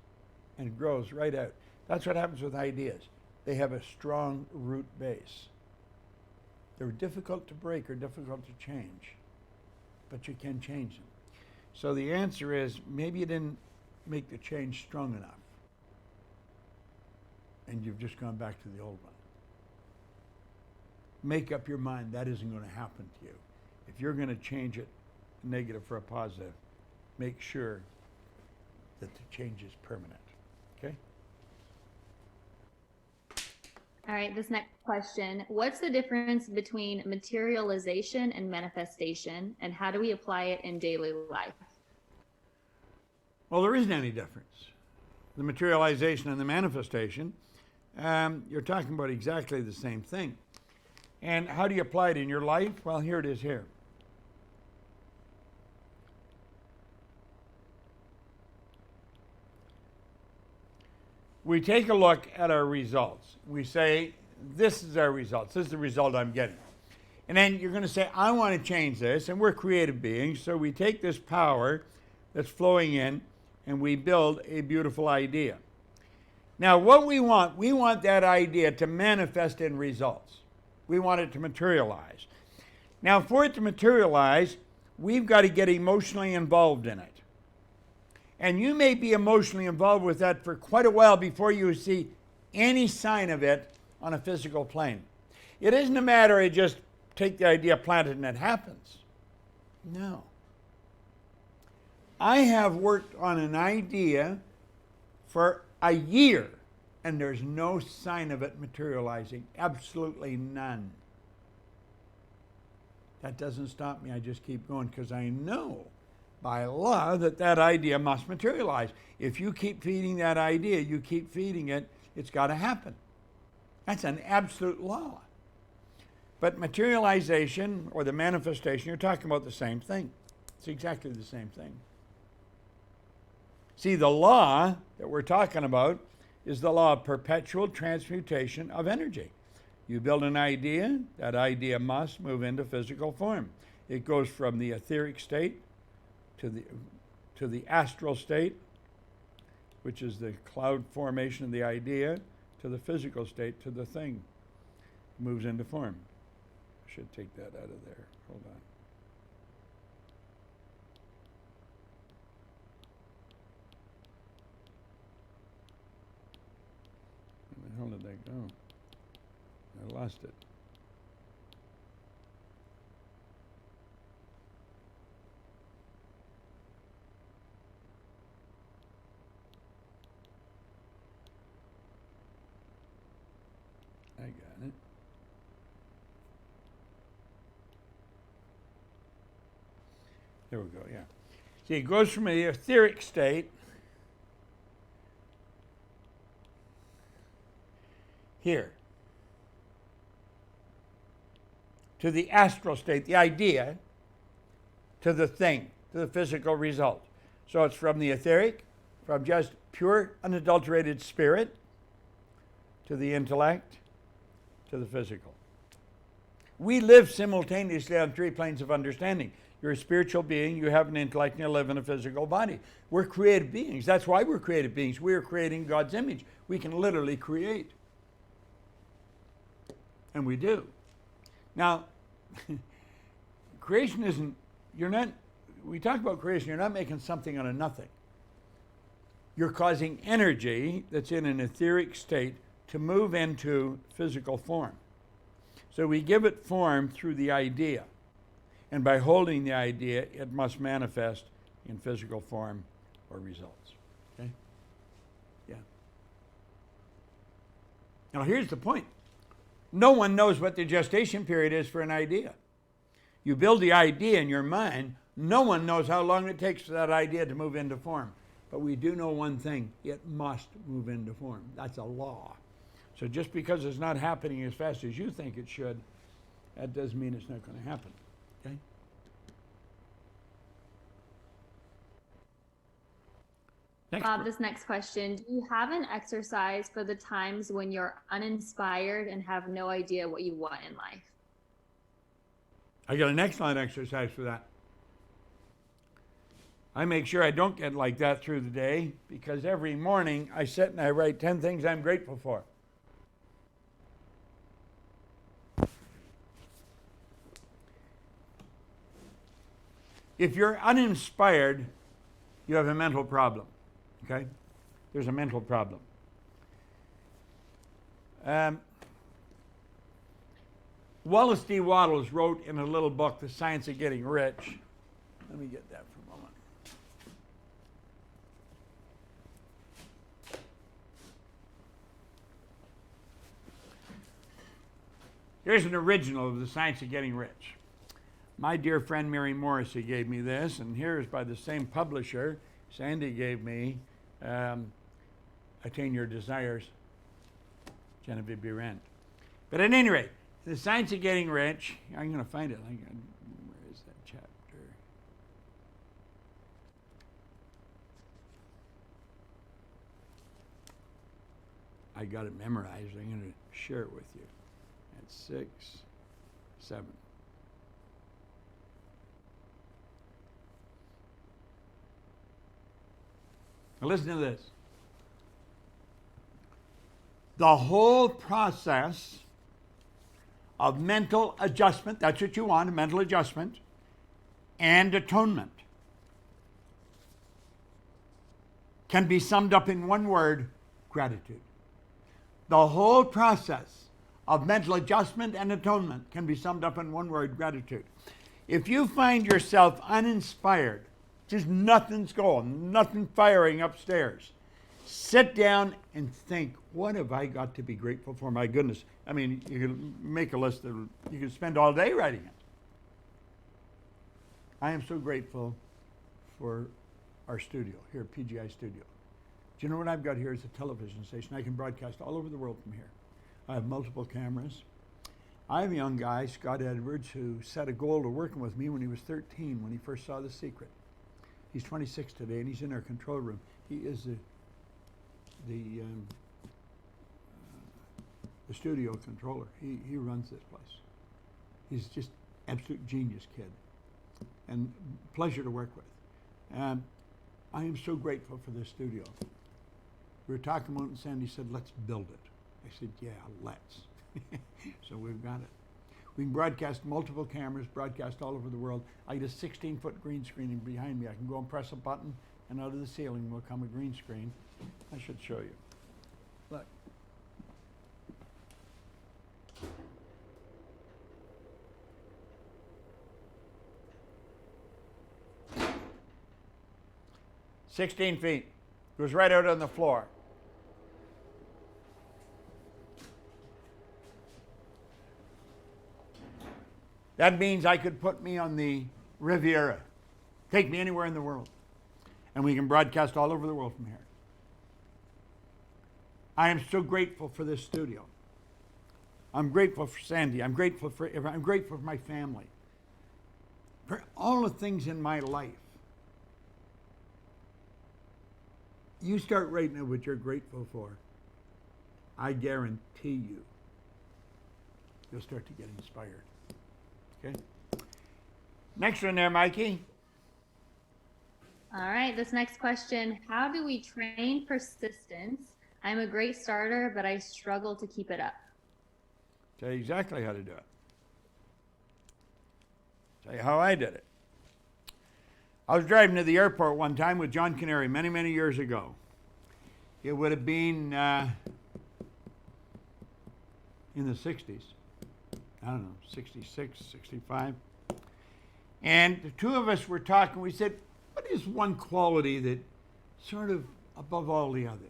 and grows right out. That's what happens with ideas. They have a strong root base. They're difficult to break or difficult to change, but you can change them. So the answer is, maybe you didn't make the change strong enough, and you've just gone back to the old one. Make up your mind that isn't going to happen to you. If you're going to change it negative for a positive, make sure that the change is permanent. Okay? All right, this next question. What's the difference between materialization and manifestation, and how do we apply it in daily life? Well, there isn't any difference. The materialization and the manifestation, you're talking about exactly the same thing. And how do you apply it in your life? Well, here it is here. We take a look at our results. We say, this is our results. This is the result I'm getting. And then you're going to say, I want to change this. And we're creative beings, so we take this power that's flowing in and we build a beautiful idea. Now, what we want that idea to manifest in results. We want it to materialize. Now, for it to materialize, we've got to get emotionally involved in it. And you may be emotionally involved with that for quite a while before you see any sign of it on a physical plane. It isn't a matter of just take the idea, plant it, and it happens. No. I have worked on an idea for a year, and there's no sign of it materializing. Absolutely none. That doesn't stop me. I just keep going because I know by law that idea must materialize. If you keep feeding that idea, you keep feeding it, it's got to happen. That's an absolute law. But materialization or the manifestation, you're talking about the same thing. It's exactly the same thing. See, the law that we're talking about is the law of perpetual transmutation of energy. You build an idea, that idea must move into physical form. It goes from the etheric state to the astral state, which is the cloud formation of the idea, to the physical state, to the thing. It moves into form. I should take that out of there. Hold on. Where the hell did that go? I lost it. got it. There we go, yeah. See, it goes from the etheric state here to the astral state, the idea, to the thing, to the physical result. So it's from the etheric, from just pure, unadulterated spirit, to the intellect, to the physical. We live simultaneously on three planes of understanding. You're a spiritual being, you have an intellect, and you live in a physical body. We're creative beings. That's why we're creative beings. We're creating God's image. We can literally create. And we do. Now, creation isn't, we talk about creation, you're not making something out of nothing. You're causing energy that's in an etheric state to move into physical form. So we give it form through the idea. And by holding the idea, it must manifest in physical form or results. Okay? Yeah. Now here's the point. No one knows what the gestation period is for an idea. You build the idea in your mind, no one knows how long it takes for that idea to move into form. But we do know one thing, it must move into form. That's a law. So just because it's not happening as fast as you think it should, that doesn't mean it's not going to happen. Okay? This next question, do you have an exercise for the times when you're uninspired and have no idea what you want in life? I got an excellent exercise for that. I make sure I don't get like that through the day because every morning I sit and I write 10 things I'm grateful for. If you're uninspired, you have a mental problem. Okay? There's a mental problem. Wallace D. Wattles wrote in a little book, The Science of Getting Rich. Let me get that for a moment. Here's an original of The Science of Getting Rich. My dear friend Mary Morrissey gave me this, and here's by the same publisher Sandy gave me Attain Your Desires, Genevieve B. Rand. But at any rate, The Science of Getting Rich, I'm going to find it. Where is that chapter? I got it memorized. I'm going to share it with you. At 6, 7. Now listen to this. The whole process of mental adjustment, that's what you want, a mental adjustment, and atonement, can be summed up in one word, gratitude. The whole process of mental adjustment and atonement can be summed up in one word, gratitude. If you find yourself uninspired, just nothing's going, nothing firing upstairs, sit down and think, what have I got to be grateful for? My goodness. I mean, you can make a list that you can spend all day writing it. I am so grateful for our studio here at PGI Studio. Do you know what I've got here is a television station. I can broadcast all over the world from here. I have multiple cameras. I have a young guy, Scott Edwards, who set a goal to working with me when he was 13, when he first saw The Secret. He's 26 today, and he's in our control room. He is the studio controller. He runs this place. He's just absolute genius kid, and pleasure to work with. I am so grateful for this studio. We were talking about it, and Sandy said, let's build it. I said, yeah, let's. So we've got it. We can broadcast multiple cameras, broadcast all over the world. I get a 16-foot green screen behind me. I can go and press a button, and out of the ceiling will come a green screen. I should show you. Look. "16 feet. It was right out on the floor. That means I could put me on the Riviera, take me anywhere in the world, and we can broadcast all over the world from here. I am so grateful for this studio. I'm grateful for Sandy. I'm grateful for my family, for all the things in my life. You start writing out what you're grateful for. I guarantee you'll start to get inspired. Okay? Next one there, Mikey. All right, this next question, how do we train persistence? I'm a great starter, but I struggle to keep it up. Tell you exactly how to do it. Tell you how I did it. I was driving to the airport one time with John Canary many, many years ago. It would have been in the 60s. I don't know, 66, 65. And the two of us were talking. We said, what is one quality that sort of above all the others?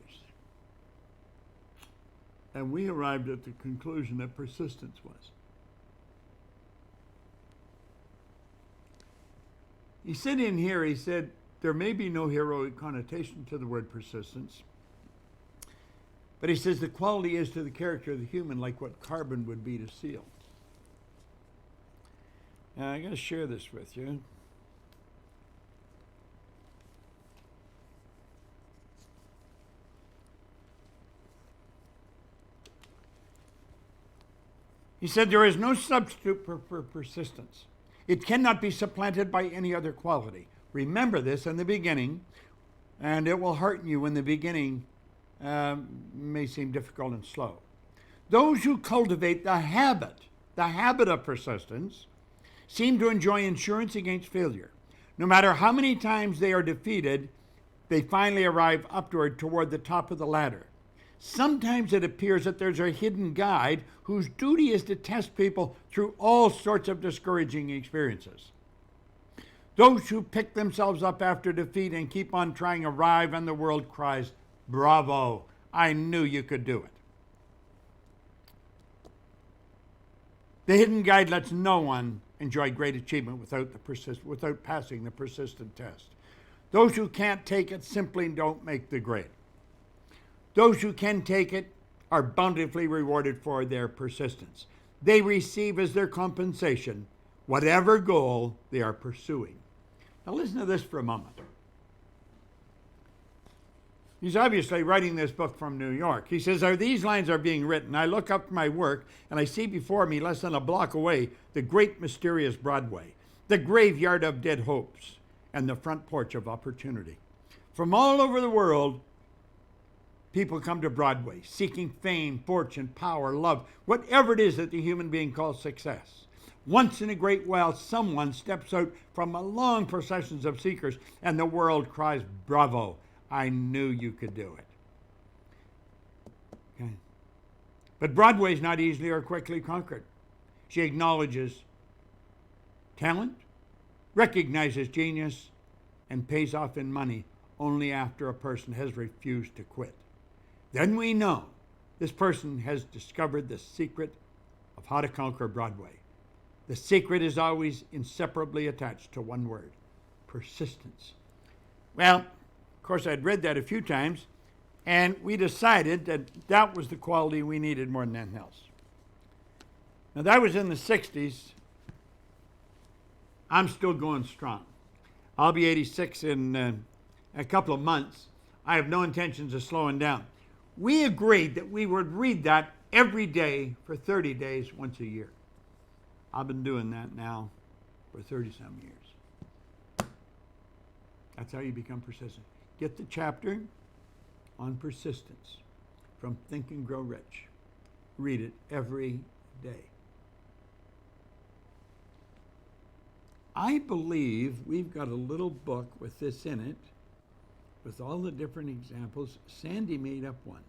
And we arrived at the conclusion that persistence was. He said in here, he said, there may be no heroic connotation to the word persistence, but he says the quality is to the character of the human like what carbon would be to steel. Now, I'm going to share this with you. He said there is no substitute for persistence. It cannot be supplanted by any other quality. Remember this in the beginning, and it will hearten you when the beginning may seem difficult and slow. Those who cultivate the habit of persistence, seem to enjoy insurance against failure. No matter how many times they are defeated, they finally arrive upward toward the top of the ladder. Sometimes it appears that there's a hidden guide whose duty is to test people through all sorts of discouraging experiences. Those who pick themselves up after defeat and keep on trying arrive, and the world cries, "Bravo, I knew you could do it." The hidden guide lets no one enjoy great achievement without passing the persistent test. Those who can't take it simply don't make the grade. Those who can take it are bountifully rewarded for their persistence. They receive as their compensation whatever goal they are pursuing. Now listen to this for a moment. He's obviously writing this book from New York. He says, these lines are being written. I look up my work and I see before me, less than a block away, the great mysterious Broadway, the graveyard of dead hopes, and the front porch of opportunity. From all over the world, people come to Broadway, seeking fame, fortune, power, love, whatever it is that the human being calls success. Once in a great while, someone steps out from a long procession of seekers, and the world cries, "Bravo, I knew you could do it." Okay. But Broadway is not easily or quickly conquered. She acknowledges talent, recognizes genius, and pays off in money only after a person has refused to quit. Then we know this person has discovered the secret of how to conquer Broadway. The secret is always inseparably attached to one word: persistence. Well, of course, I'd read that a few times, and we decided that that was the quality we needed more than anything else. Now, that was in the 60s. I'm still going strong. I'll be 86 in a couple of months. I have no intentions of slowing down. We agreed that we would read that every day for 30 days, once a year. I've been doing that now for 30-some years. That's how you become persistent. Get the chapter on persistence from Think and Grow Rich. Read it every day. I believe we've got a little book with this in it, with all the different examples. Sandy made up one.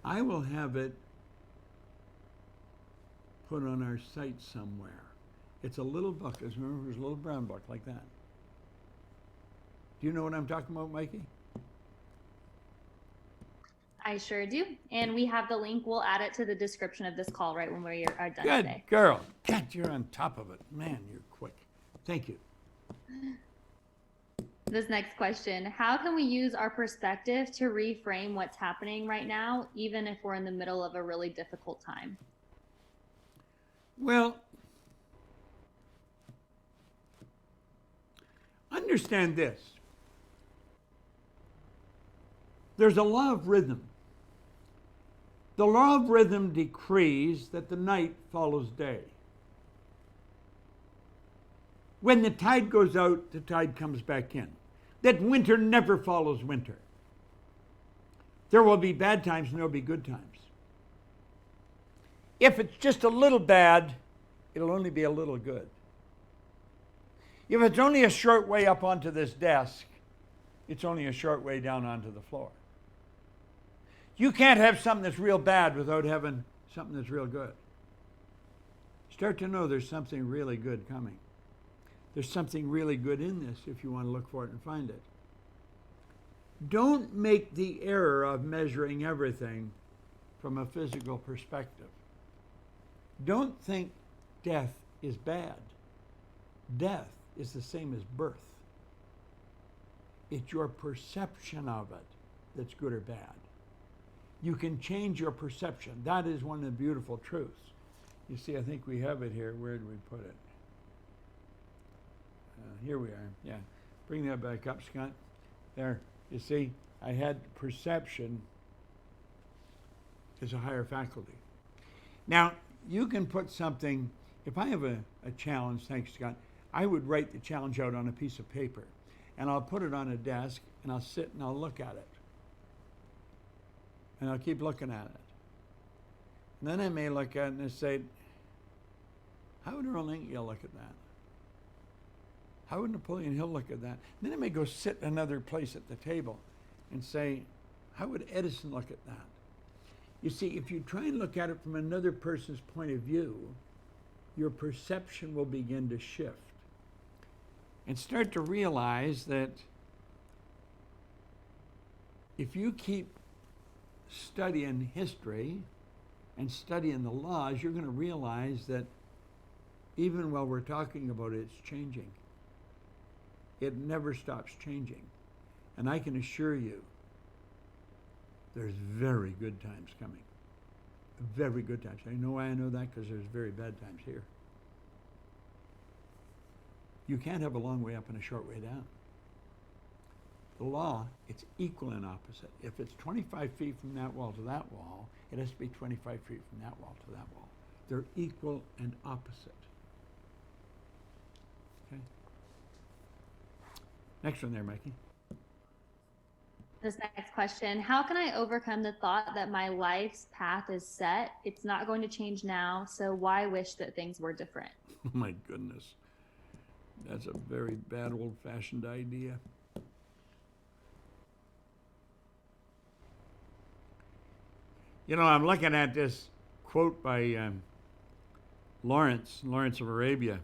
I will have it put on our site somewhere. It's a little book. Remember, it's a little brown book like that. Do you know what I'm talking about, Mikey? I sure do. And we have the link. We'll add it to the description of this call right when we are done Good today. girl. God, you're on top of it. Man, you're quick. Thank you. This next question, how can we use our perspective to reframe what's happening right now, even if we're in the middle of a really difficult time? Well, understand this. There's a law of rhythm. The law of rhythm decrees that the night follows day. When the tide goes out, the tide comes back in. That winter never follows winter. There will be bad times and there will be good times. If it's just a little bad, it'll only be a little good. If it's only a short way up onto this desk, it's only a short way down onto the floor. You can't have something that's real bad without having something that's real good. Start to know there's something really good coming. There's something really good in this if you want to look for it and find it. Don't make the error of measuring everything from a physical perspective. Don't think death is bad. Death is the same as birth. It's your perception of it that's good or bad. You can change your perception. That is one of the beautiful truths. You see, I think we have it here. Where did we put it? Here we are. Yeah. Bring that back up, Scott. There. You see, I had perception as a higher faculty. Now, you can put something, if I have a challenge, thanks, Scott, I would write the challenge out on a piece of paper, and I'll put it on a desk, and I'll sit and I'll look at it. And I'll keep looking at it. And then I may look at it and say, how would Earl Nightingale look at that? How would Napoleon Hill look at that? And then I may go sit another place at the table and say, how would Edison look at that? You see, if you try and look at it from another person's point of view, your perception will begin to shift. And start to realize that if you keep studying history and studying the laws, you're going to realize that even while we're talking about it, it's changing. It never stops changing. And I can assure you, there's very good times coming. Very good times. I know why I know that, because there's very bad times here. You can't have a long way up and a short way down. The law, it's equal and opposite. If it's 25 feet from that wall to that wall, it has to be 25 feet from that wall to that wall. They're equal and opposite. Okay? Next one there, Mikey. This next question, how can I overcome the thought that my life's path is set? It's not going to change now, so why wish that things were different? Oh my goodness. That's a very bad old-fashioned idea. You know, I'm looking at this quote by Lawrence of Arabia.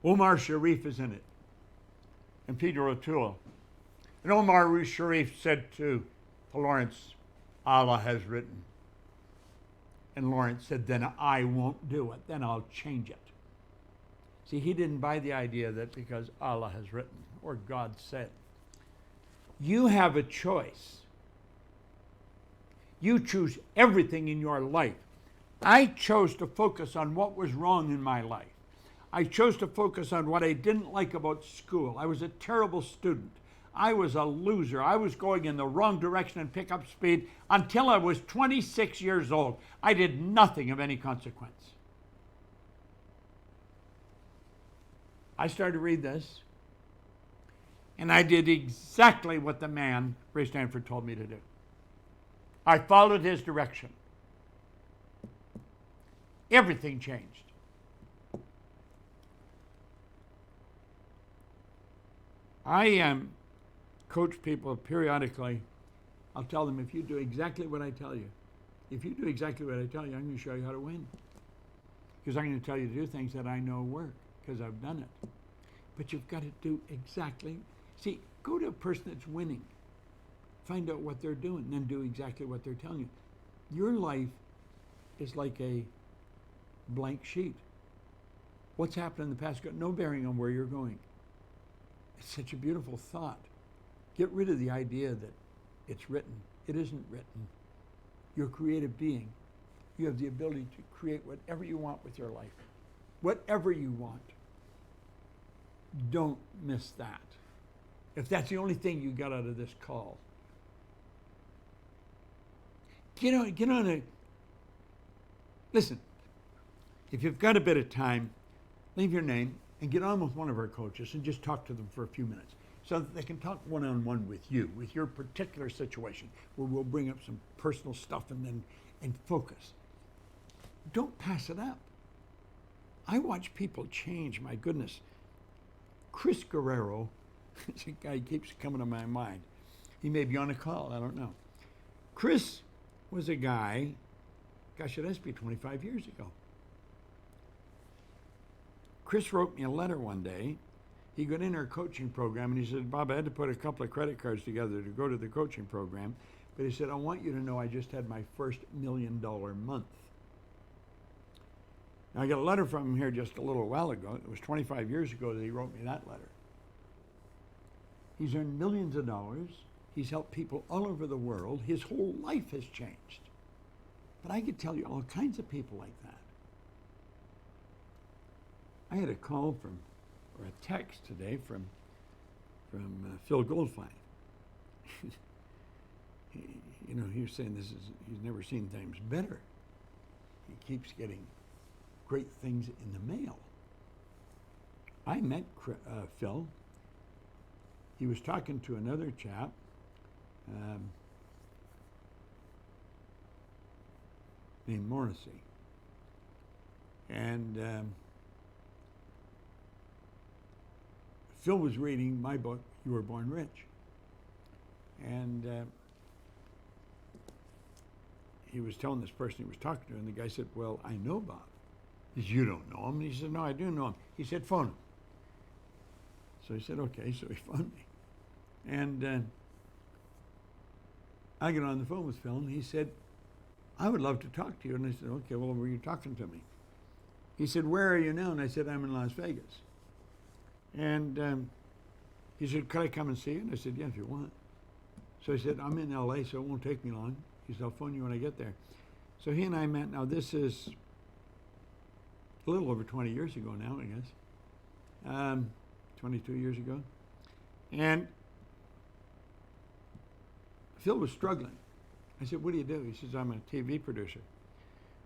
Omar Sharif is in it, and Peter O'Toole. And Omar Sharif said to Lawrence, Allah has written. And Lawrence said, then I won't do it. Then I'll change it. See, he didn't buy the idea that because Allah has written or God said. You have a choice. You choose everything in your life. I chose to focus on what was wrong in my life. I chose to focus on what I didn't like about school. I was a terrible student. I was a loser. I was going in the wrong direction in pickup speed until I was 26 years old. I did nothing of any consequence. I started to read this, and I did exactly what the man, Ray Stanford, told me to do. I followed his direction. Everything changed. I coach people periodically. I'll tell them, if you do exactly what I tell you, I'm going to show you how to win. Because I'm going to tell you to do things that I know work, because I've done it. But you've got to do exactly. See, Go to a person that's winning. Find out what they're doing, and then do exactly what they're telling you. Your life is like a blank sheet. What's happened in the past got no bearing on where you're going. It's such a beautiful thought. Get rid of the idea that it's written. It isn't written. You're a creative being. You have the ability to create whatever you want with your life. Whatever you want. Don't miss that. If that's the only thing you got out of this call. Get on a, listen, if you've got a bit of time, leave your name and get on with one of our coaches and just talk to them for a few minutes so that they can talk one-on-one with you, with your particular situation, where we'll bring up some personal stuff and focus. Don't pass it up. I watch people change, my goodness. Chris Guerrero is a guy who keeps coming to my mind. He may be on a call, I don't know. Chris was a guy, gosh, it has to be 25 years ago. Chris wrote me a letter one day. He got in our coaching program and he said, Bob, I had to put a couple of credit cards together to go to the coaching program. But he said, I want you to know I just had my first $1 million month. Now, I got a letter from him here just a little while ago. It was 25 years ago that he wrote me that letter. He's earned millions of dollars. He's helped people all over the world. His whole life has changed. But I could tell you all kinds of people like that. I had a call from, or a text today from Phil Goldfine. He was saying he's never seen things better. He keeps getting great things in the mail. I met Phil. He was talking to another chap. Named Morrissey. And Phil was reading my book, You Were Born Rich. And he was telling this person he was talking to, and the guy said, well, I know Bob. He said, you don't know him? And he said, no, I do know him. He said, phone him. So he said, okay, so he phoned me. And I got on the phone with Phil, and he said, I would love to talk to you. And I said, okay, well, were you talking to me? He said, where are you now? And I said, I'm in Las Vegas. And he said, could I come and see you? And I said, yeah, if you want. So he said, I'm in LA, so it won't take me long. He said, I'll phone you when I get there. So he and I met. Now, this is a little over 20 years ago now, I guess. 22 years ago. And Phil was struggling. I said, what do you do? He says, I'm a TV producer.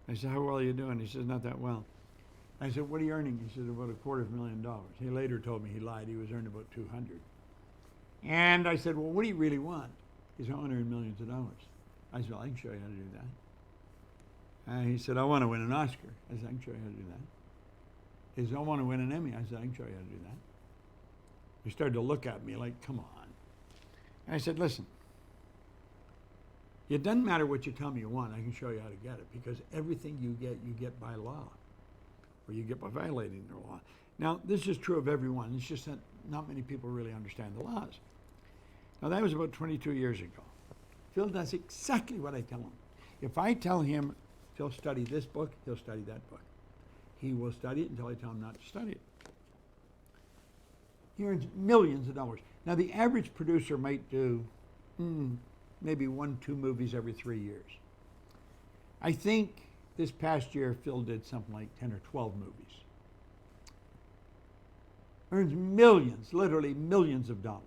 I said, how well are you doing? He says, not that well. I said, what are you earning? He said, about $250,000. He later told me he lied. He was earning about 200. And I said, well, what do you really want? He said, I want to earn millions of dollars. I said, well, I can show you how to do that. And he said, I want to win an Oscar. I said, I can show you how to do that. He said, I want to win an Emmy. I said, I can show you how to do that. He started to look at me like, come on. And I said, listen, it doesn't matter what you tell me you want. I can show you how to get it, because everything you get by law, or you get by violating the law. Now, this is true of everyone. It's just that not many people really understand the laws. Now, that was about 22 years ago. Phil does exactly what I tell him. If I tell him, Phil, study this book, he'll study that book. He will study it until I tell him not to study it. He earns millions of dollars. Now, the average producer might do maybe 1-2 movies every 3 years. I think this past year, Phil did something like 10 or 12 movies. Earns millions, literally millions of dollars.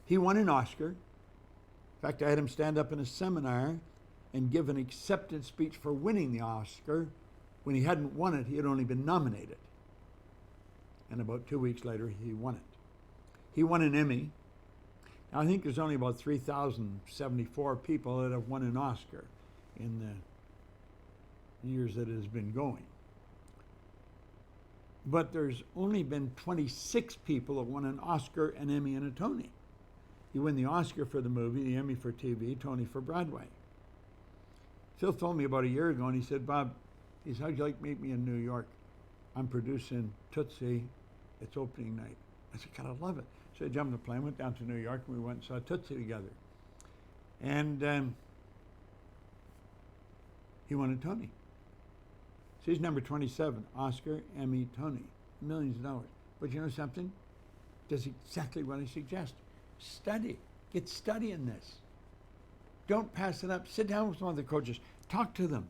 He won an Oscar. In fact, I had him stand up in a seminar and give an acceptance speech for winning the Oscar. When he hadn't won it, he had only been nominated. And about 2 weeks later, he won it. He won an Emmy. Now, I think there's only about 3,074 people that have won an Oscar in the years that it has been going. But there's only been 26 people that won an Oscar, an Emmy, and a Tony. You win the Oscar for the movie, the Emmy for TV, Tony for Broadway. Phil told me about a year ago, and he said, Bob, he said, how'd you like to meet me in New York? I'm producing Tootsie. It's opening night. I said, God, I love it. So I jumped the plane, went down to New York, and we went and saw Tootsie together. And he won a Tony. So he's number 27, Oscar, Emmy, Tony, millions of dollars. But you know something? Does exactly what I suggest. Study. Get studying this. Don't pass it up. Sit down with one of the coaches. Talk to them.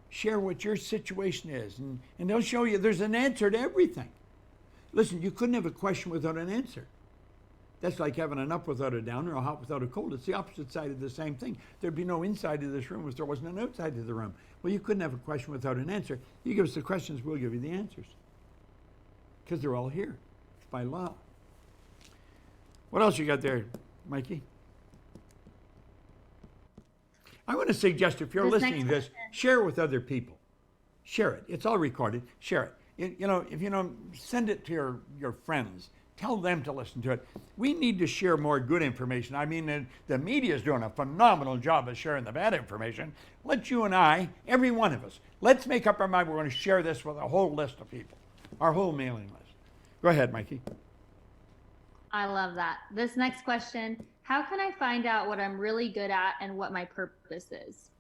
Share what your situation is. And they'll show you there's an answer to everything. Listen, you couldn't have a question without an answer. That's like having an up without a down or a hot without a cold. It's the opposite side of the same thing. There'd be no inside of this room if there wasn't an outside of the room. Well, you couldn't have a question without an answer. You give us the questions, we'll give you the answers. Because they're all here by law. What else you got there, Mikey? I want to suggest if you're listening to this, share it with other people. Share it. It's all recorded. Share it. If you know, send it to your friends. Tell them to listen to it. We need to share more good information. I mean, the media is doing a phenomenal job of sharing the bad information. Let you and I, every one of us, let's make up our mind we're going to share this with a whole list of people, our whole mailing list. Go ahead, Mikey. I love that. This next question, how can I find out what I'm really good at and what my purpose is?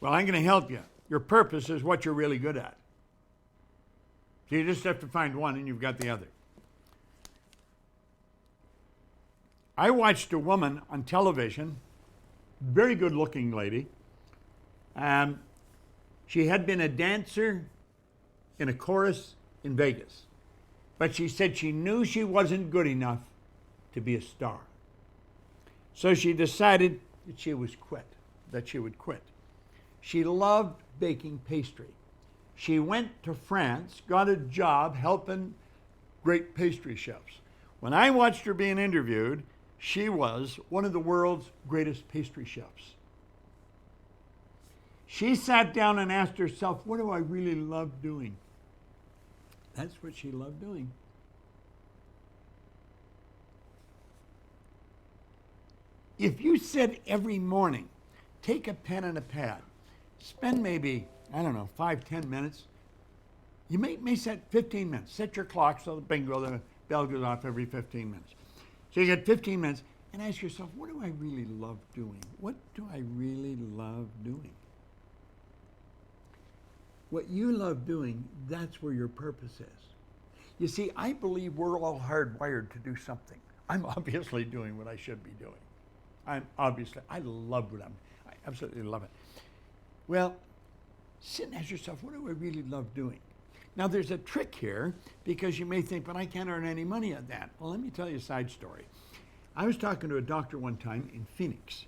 Well, I'm going to help you. Your purpose is what you're really good at. So you just have to find one and you've got the other. I watched a woman on television, very good looking lady. She had been a dancer in a chorus in Vegas, but she said she knew she wasn't good enough to be a star. So she decided that she would quit. She loved baking pastry. She went to France, got a job helping great pastry chefs. When I watched her being interviewed, she was one of the world's greatest pastry chefs. She sat down and asked herself, what do I really love doing? That's what she loved doing. If you said every morning, take a pen and a pad, spend maybe, 5-10 minutes. You may set 15 minutes. Set your clock so the bell goes off every 15 minutes. So you get 15 minutes and ask yourself, what do I really love doing? What do I really love doing? What you love doing, that's where your purpose is. You see, I believe we're all hardwired to do something. I'm obviously doing what I should be doing. I love what I absolutely love it. Well, sit and ask yourself, what do I really love doing? Now, there's a trick here because you may think, but I can't earn any money at that. Well, let me tell you a side story. I was talking to a doctor one time in Phoenix.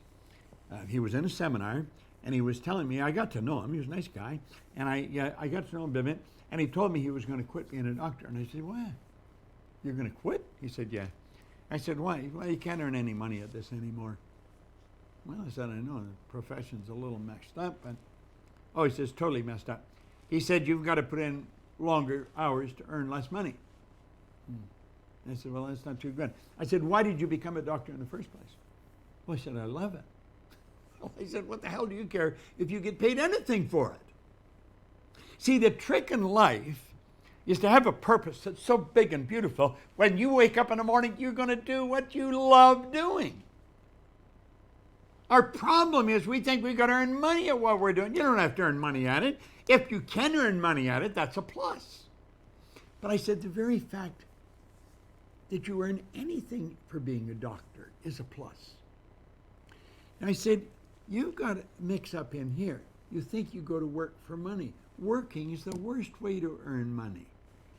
He was in a seminar, and he was telling me, I got to know him. He was a nice guy, and I got to know him a bit, and he told me he was going to quit being a doctor. And I said, what? You're going to quit? He said, yeah. I said, why? Well, you can't earn any money at this anymore. Well, I said, I know the profession's a little messed up, but, he says, totally messed up. He said, you've got to put in longer hours to earn less money. I said, well, that's not too good. I said, why did you become a doctor in the first place? Well, I said, I love it. Well, I said, what the hell do you care if you get paid anything for it? See, the trick in life is to have a purpose that's so big and beautiful. When you wake up in the morning, you're going to do what you love doing. Our problem is we think we've got to earn money at what we're doing. You don't have to earn money at it. If you can earn money at it, that's a plus. But I said the very fact that you earn anything for being a doctor is a plus. And I said, you've got to mix up in here. You think you go to work for money. Working is the worst way to earn money.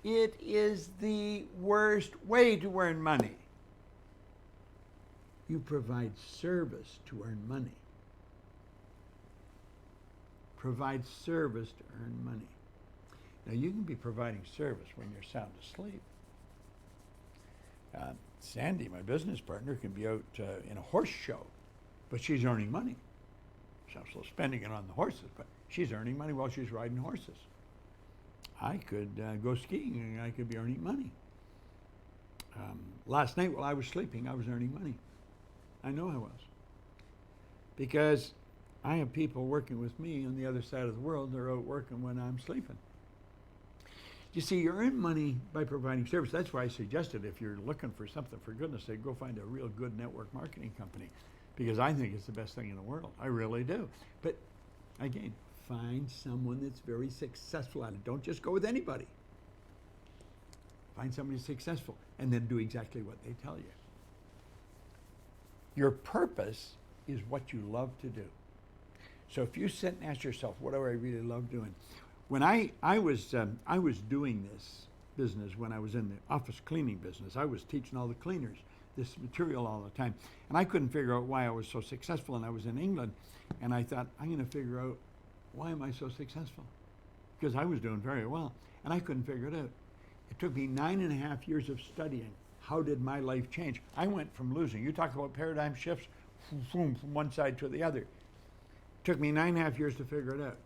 It is the worst way to earn money. You provide service to earn money. Provide service to earn money. Now, you can be providing service when you're sound asleep. Sandy, my business partner, can be out in a horse show, but she's earning money. She's also spending it on the horses, but she's earning money while she's riding horses. I could go skiing and I could be earning money. Last night while I was sleeping, I was earning money. I know I was. Because I have people working with me on the other side of the world. They're out working when I'm sleeping. You see, you earn money by providing service. That's why I suggested if you're looking for something, for goodness sake, go find a real good network marketing company, because I think it's the best thing in the world. I really do. But again, find someone that's very successful at it. Don't just go with anybody. Find somebody successful and then do exactly what they tell you. Your purpose is what you love to do. So if you sit and ask yourself, what do I really love doing? When I was doing this business when I was in the office cleaning business, I was teaching all the cleaners this material all the time. And I couldn't figure out why I was so successful. And I was in England, and I thought, I'm going to figure out, why am I so successful? Because I was doing very well, and I couldn't figure it out. It took me 9.5 years of studying. How did my life change? I went from losing. You talk about paradigm shifts, from one side to the other. It took me 9.5 years to figure it out.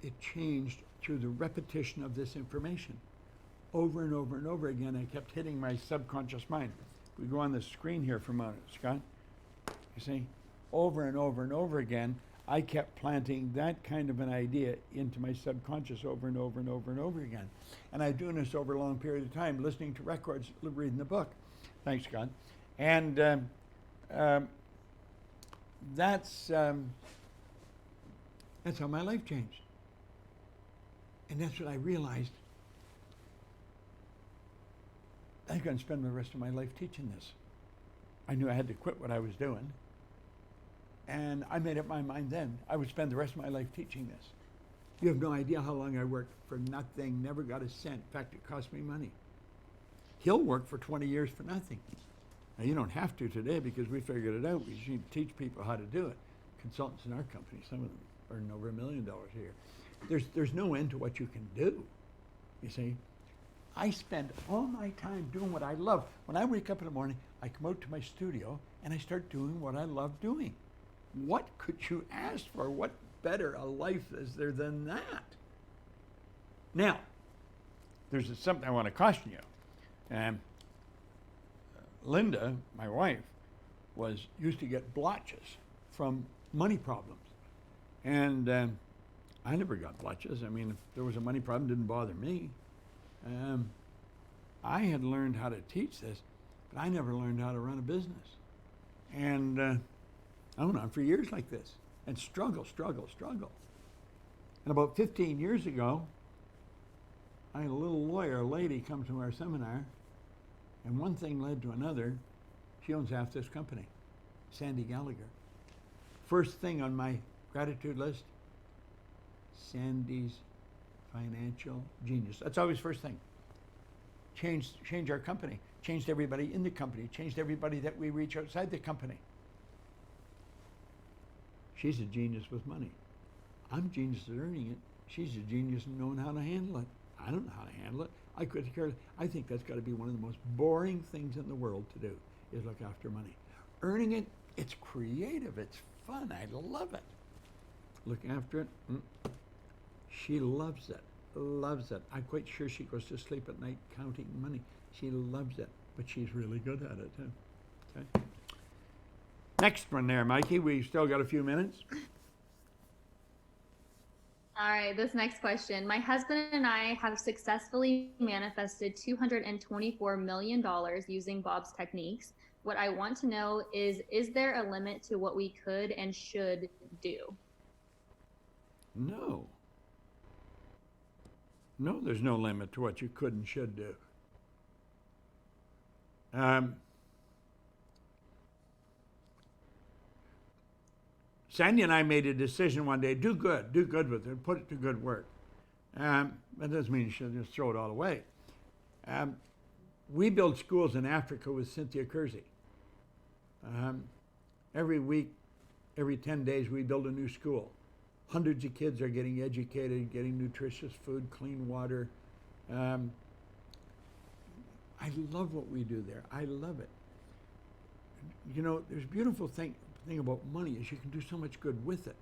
It changed through the repetition of this information. Over and over and over again, I kept hitting my subconscious mind. We go on the screen here for a moment, Scott. You see? Over and over and over again, I kept planting that kind of an idea into my subconscious over and over and over and over again. And I'm doing this over a long period of time, listening to records, reading the book. Thanks, Scott. And that's how my life changed. And that's what I realized. I'm going to spend the rest of my life teaching this. I knew I had to quit what I was doing. And I made up my mind then. I would spend the rest of my life teaching this. You have no idea how long I worked for nothing, never got a cent. In fact, it cost me money. He'll work for 20 years for nothing. Now, you don't have to today because we figured it out. We should teach people how to do it. Consultants in our company, some of them earn over $1 million a year. There's no end to what you can do, you see. I spend all my time doing what I love. When I wake up in the morning, I come out to my studio and I start doing what I love doing. What could you ask for? What better a life is there than that? Now, there's something I want to caution you. Linda, my wife, used to get blotches from money problems. And I never got blotches. I mean, if there was a money problem, it didn't bother me. I had learned how to teach this, but I never learned how to run a business. And I went on for years like this and struggle. And about 15 years ago, I had a little lawyer, a lady, come to our seminar, and one thing led to another. She owns half this company, Sandy Gallagher. First thing on my gratitude list, Sandy's financial genius. That's always first thing. Change our company. Changed everybody in the company. Changed everybody that we reach outside the company. She's a genius with money. I'm a genius at earning it. She's a genius in knowing how to handle it. I don't know how to handle it. I couldn't care. I think that's got to be one of the most boring things in the world to do, is look after money. Earning it, it's creative. It's fun. I love it. Look after it, she loves it. Loves it. I'm quite sure she goes to sleep at night counting money. She loves it, but she's really good at it too. Okay. Next one there, Mikey. We've still got a few minutes. All right, this next question. My husband and I have successfully manifested $224 million using Bob's techniques. What I want to know is there a limit to what we could and should do? No. No, there's no limit to what you could and should do. Sandy and I made a decision one day, do good with it, put it to good work. That doesn't mean you should just throw it all away. We build schools in Africa with Cynthia Kersey. Every week, every 10 days, we build a new school. Hundreds of kids are getting educated, getting nutritious food, clean water. I love what we do there. I love it. You know, there's a beautiful thing about money is you can do so much good with it.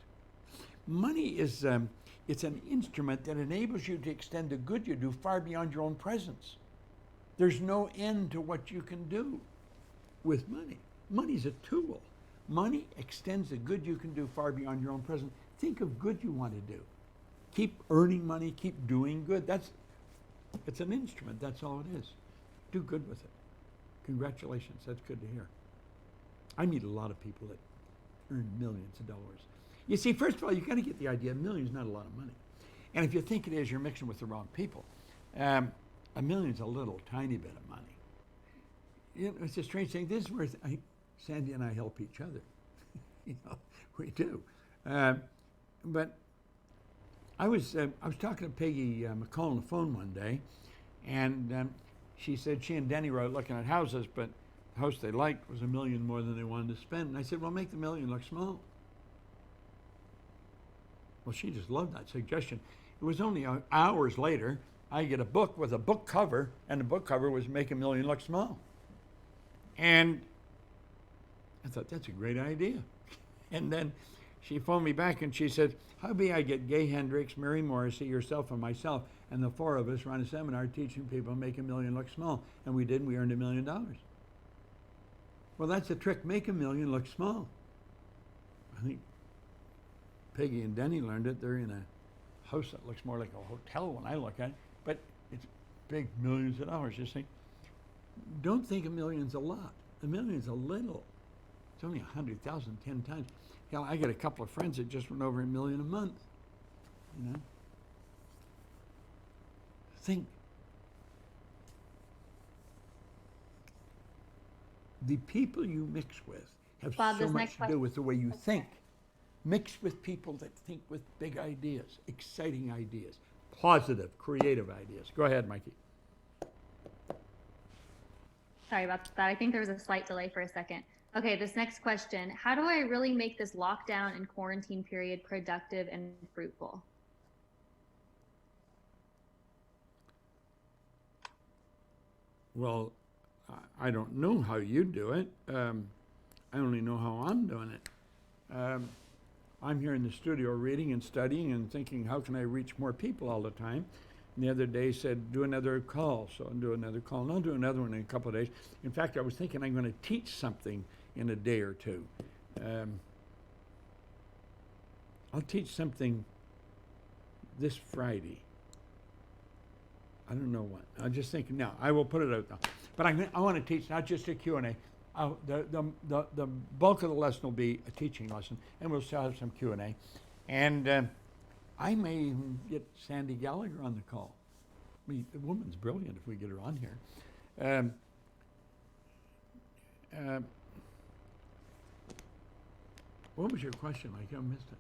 Money is it's an instrument that enables you to extend the good you do far beyond your own presence. There's no end to what you can do with money. Money's a tool. Money extends the good you can do far beyond your own presence. Think of good you want to do. Keep earning money, keep doing good. It's an instrument, that's all it is. Do good with it. Congratulations, that's good to hear. I meet a lot of people that earn millions of dollars. You see, first of all, you've got to get the idea, a million is not a lot of money. And if you think it is, you're mixing with the wrong people. A million's a little tiny bit of money. You know, it's a strange thing. This is where Sandy and I help each other. You know, we do. But I was talking to Peggy McCall on the phone one day, and she said she and Denny were out looking at houses, but the house they liked was $1 million more than they wanted to spend. And I said, well, make the $1 million look small. Well, she just loved that suggestion. It was only hours later, I get a book with a book cover, and the book cover was Make $1 Million Look Small. And I thought, that's a great idea. And then she phoned me back and she said, how be I get Gay Hendricks, Mary Morrissey, yourself, and myself, and the four of us run a seminar teaching people Make $1 Million Look Small. And we did, and we earned $1 million. Well, that's the trick. Make $1 million look small. I think Peggy and Denny learned it. They're in a house that looks more like a hotel when I look at it, but it's big millions of dollars. You see, don't think $1 million's a lot. $1 million's a little. It's only 100,000 10 times. Hell, I got a couple of friends that just went over $1 million a month. You know, think. The people you mix with have Bob, so much to do with the way you think. Mix with people that think with big ideas, exciting ideas, positive, creative ideas. Go ahead, Mikey. Sorry about that. I think there was a slight delay for a second. Okay, this next question. How do I really make this lockdown and quarantine period productive and fruitful? Well, I don't know how you do it. I only know how I'm doing it. I'm here in the studio reading and studying and thinking, how can I reach more people all the time? And the other day said, do another call. So I'll do another call, and I'll do another one in a couple of days. In fact, I was thinking I'm going to teach something in a day or two. I'll teach something this Friday. I don't know what. I'm just thinking now. I will put it out now. But I want to teach not just a Q&A. The bulk of the lesson will be a teaching lesson, and we'll still have some Q&A. And I may even get Sandy Gallagher on the call. I mean, the woman's brilliant if we get her on here. What was your question, Mike? I missed it.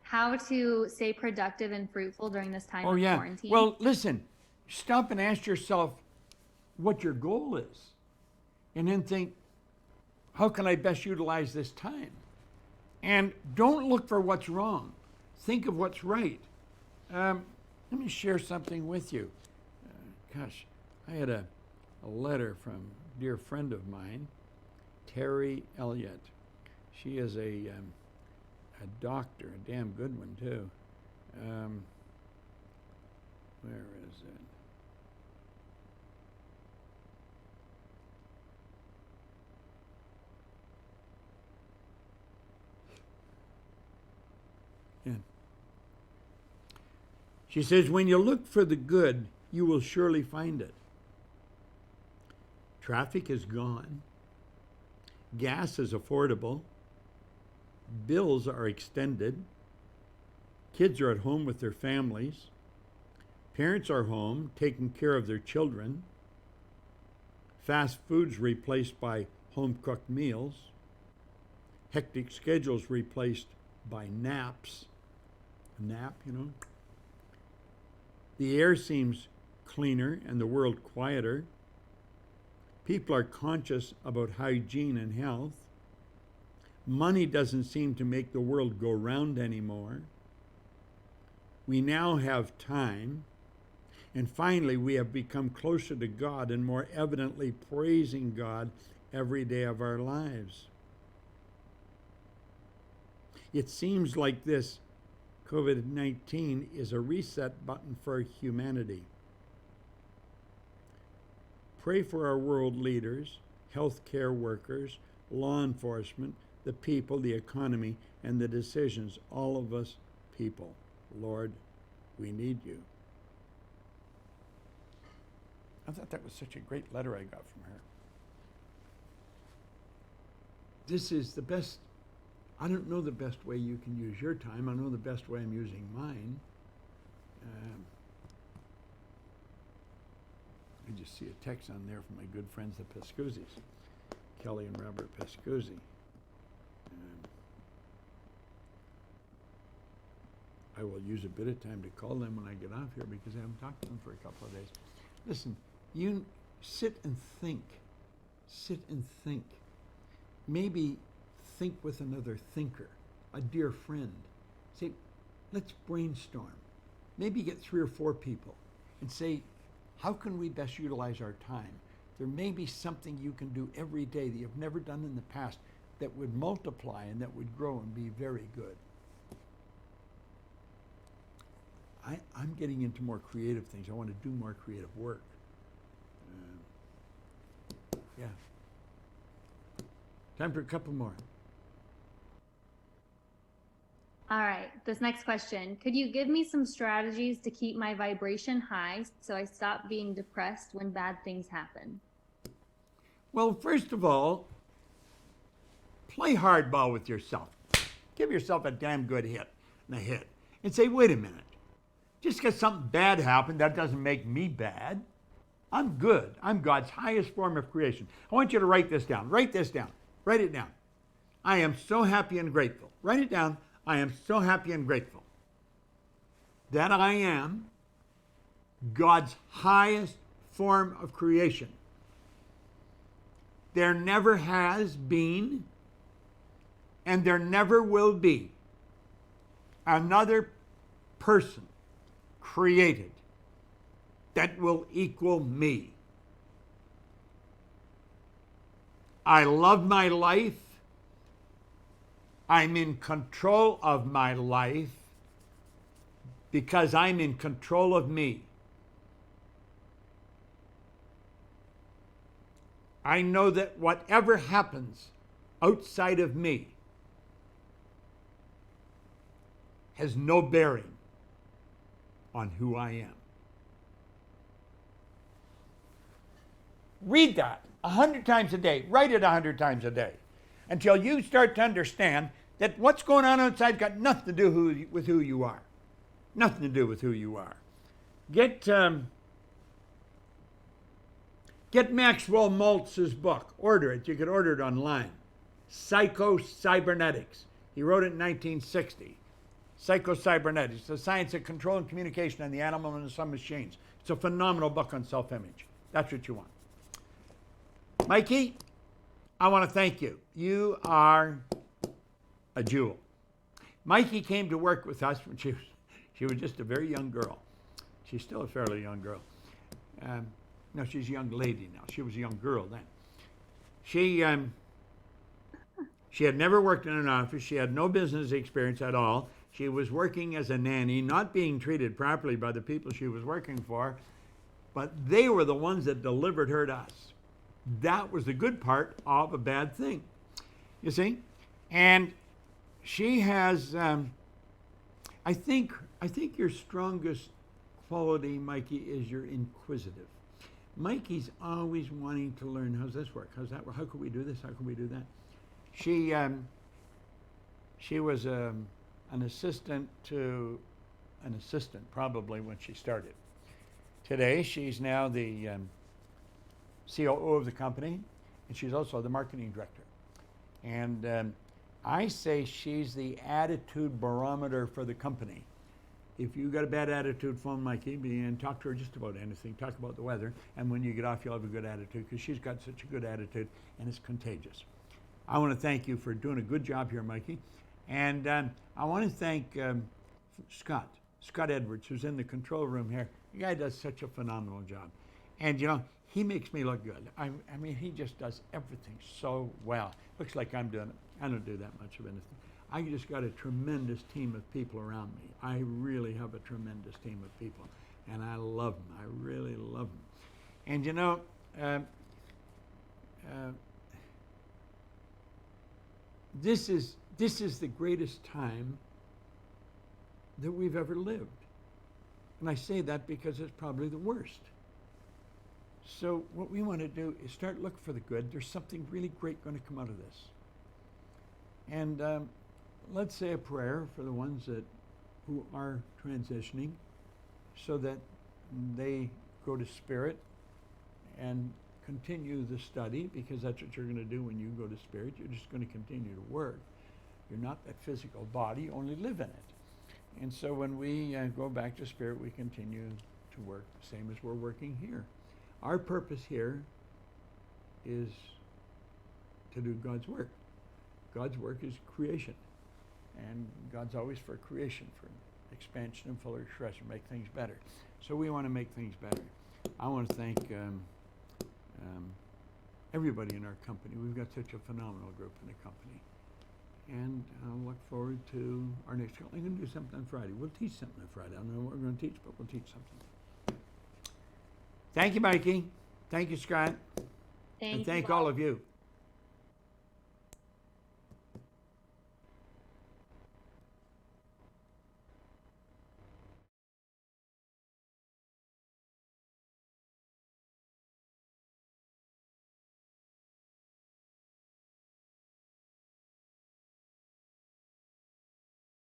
How to stay productive and fruitful during this time of quarantine? Well, listen, stop and ask yourself what your goal is. And then think, how can I best utilize this time? And don't look for what's wrong. Think of what's right. Let me share something with you. Gosh, I had a letter from a dear friend of mine, Terry Elliott. She is a doctor, a damn good one too. Where is it? Yeah. She says, when you look for the good, you will surely find it. Traffic is gone. Gas is affordable. Bills are extended. Kids are at home with their families. Parents are home taking care of their children. Fast foods replaced by home-cooked meals. Hectic schedules replaced by naps. A nap, you know. The air seems cleaner and the world quieter. People are conscious about hygiene and health. Money doesn't seem to make the world go round anymore. We now have time. And finally, we have become closer to God and more evidently praising God every day of our lives. It seems like this COVID-19 is a reset button for humanity. Pray for our world leaders, healthcare workers, law enforcement, the people, the economy, and the decisions all of us people. Lord, we need you. I thought that was such a great letter I got from her. This is the best. I don't know the best way you can use your time. I know the best way I'm using mine. I just see a text on there from my good friends, the Pescuzzis, Kelly and Robert Pescuzzi. I will use a bit of time to call them when I get off here because I haven't talked to them for a couple of days. Listen, you sit and think. Sit and think. Maybe think with another thinker, a dear friend. Say, let's brainstorm. Maybe get 3 or 4 people and say, how can we best utilize our time? There may be something you can do every day that you've never done in the past that would multiply and that would grow and be very good. I'm getting into more creative things. I want to do more creative work. Yeah. Time for a couple more. All right, this next question. Could you give me some strategies to keep my vibration high so I stop being depressed when bad things happen? Well, first of all, play hardball with yourself. Give yourself a damn good hit and say, wait a minute. Just because something bad happened, that doesn't make me bad. I'm good. I'm God's highest form of creation. I want you to write this down. Write this down. Write it down. I am so happy and grateful. Write it down. I am so happy and grateful that I am God's highest form of creation. There never has been, and there never will be, another person created that will equal me. I love my life. I'm in control of my life because I'm in control of me. I know that whatever happens outside of me has no bearing on who I am. Read that 100 times a day. Write it 100 times a day until you start to understand that what's going on outside got nothing to do with who you are. Nothing to do with who you are. Get Maxwell Maltz's book. Order it. You can order it online. Psycho-Cybernetics. He wrote it in 1960. Psycho-Cybernetics, the science of control and communication in the animal and some machines. It's a phenomenal book on self-image. That's what you want. Mikey, I want to thank you. You are a jewel. Mikey came to work with us when she was just a very young girl. She's still a fairly young girl. No, she's a young lady now. She was a young girl then. She had never worked in an office. She had no business experience at all. She was working as a nanny, not being treated properly by the people she was working for, but they were the ones that delivered her to us. That was the good part of a bad thing, you see? And she has, I think your strongest quality, Mikey, is you're inquisitive. Mikey's always wanting to learn, how's this work? How's that work? How could we do this? How could we do that? She was an assistant probably when she started. Today, she's now the COO of the company, and she's also the marketing director. And I say she's the attitude barometer for the company. If you got a bad attitude, phone Mikey and talk to her just about anything. Talk about the weather, and when you get off, you'll have a good attitude because she's got such a good attitude, and it's contagious. I want to thank you for doing a good job here, Mikey. And I want to thank Scott Edwards, who's in the control room here. The guy does such a phenomenal job. And, you know, he makes me look good. I mean, he just does everything so well. Looks like I'm doing it. I don't do that much of anything. I just got a tremendous team of people around me. I really have a tremendous team of people. And I love them. I really love them. And, you know, this is the greatest time that we've ever lived. And I say that because it's probably the worst. So what we want to do is start looking for the good. There's something really great going to come out of this. And let's say a prayer for the ones who are transitioning, so that they go to spirit and continue the study, because that's what you're going to do when you go to spirit. You're just going to continue to work. You're not that physical body, you only live in it. And so when we go back to spirit, we continue to work the same as we're working here. Our purpose here is to do God's work. God's work is creation. And God's always for creation, for expansion and fuller expression, make things better. So we want to make things better. I want to thank everybody in our company. We've got such a phenomenal group in the company. And I'll look forward to our next call. I'm going to do something on Friday. We'll teach something on Friday. I don't know what we're going to teach, but we'll teach something. Thank you, Mikey. Thank you, Scott. Thank and thank you all of you.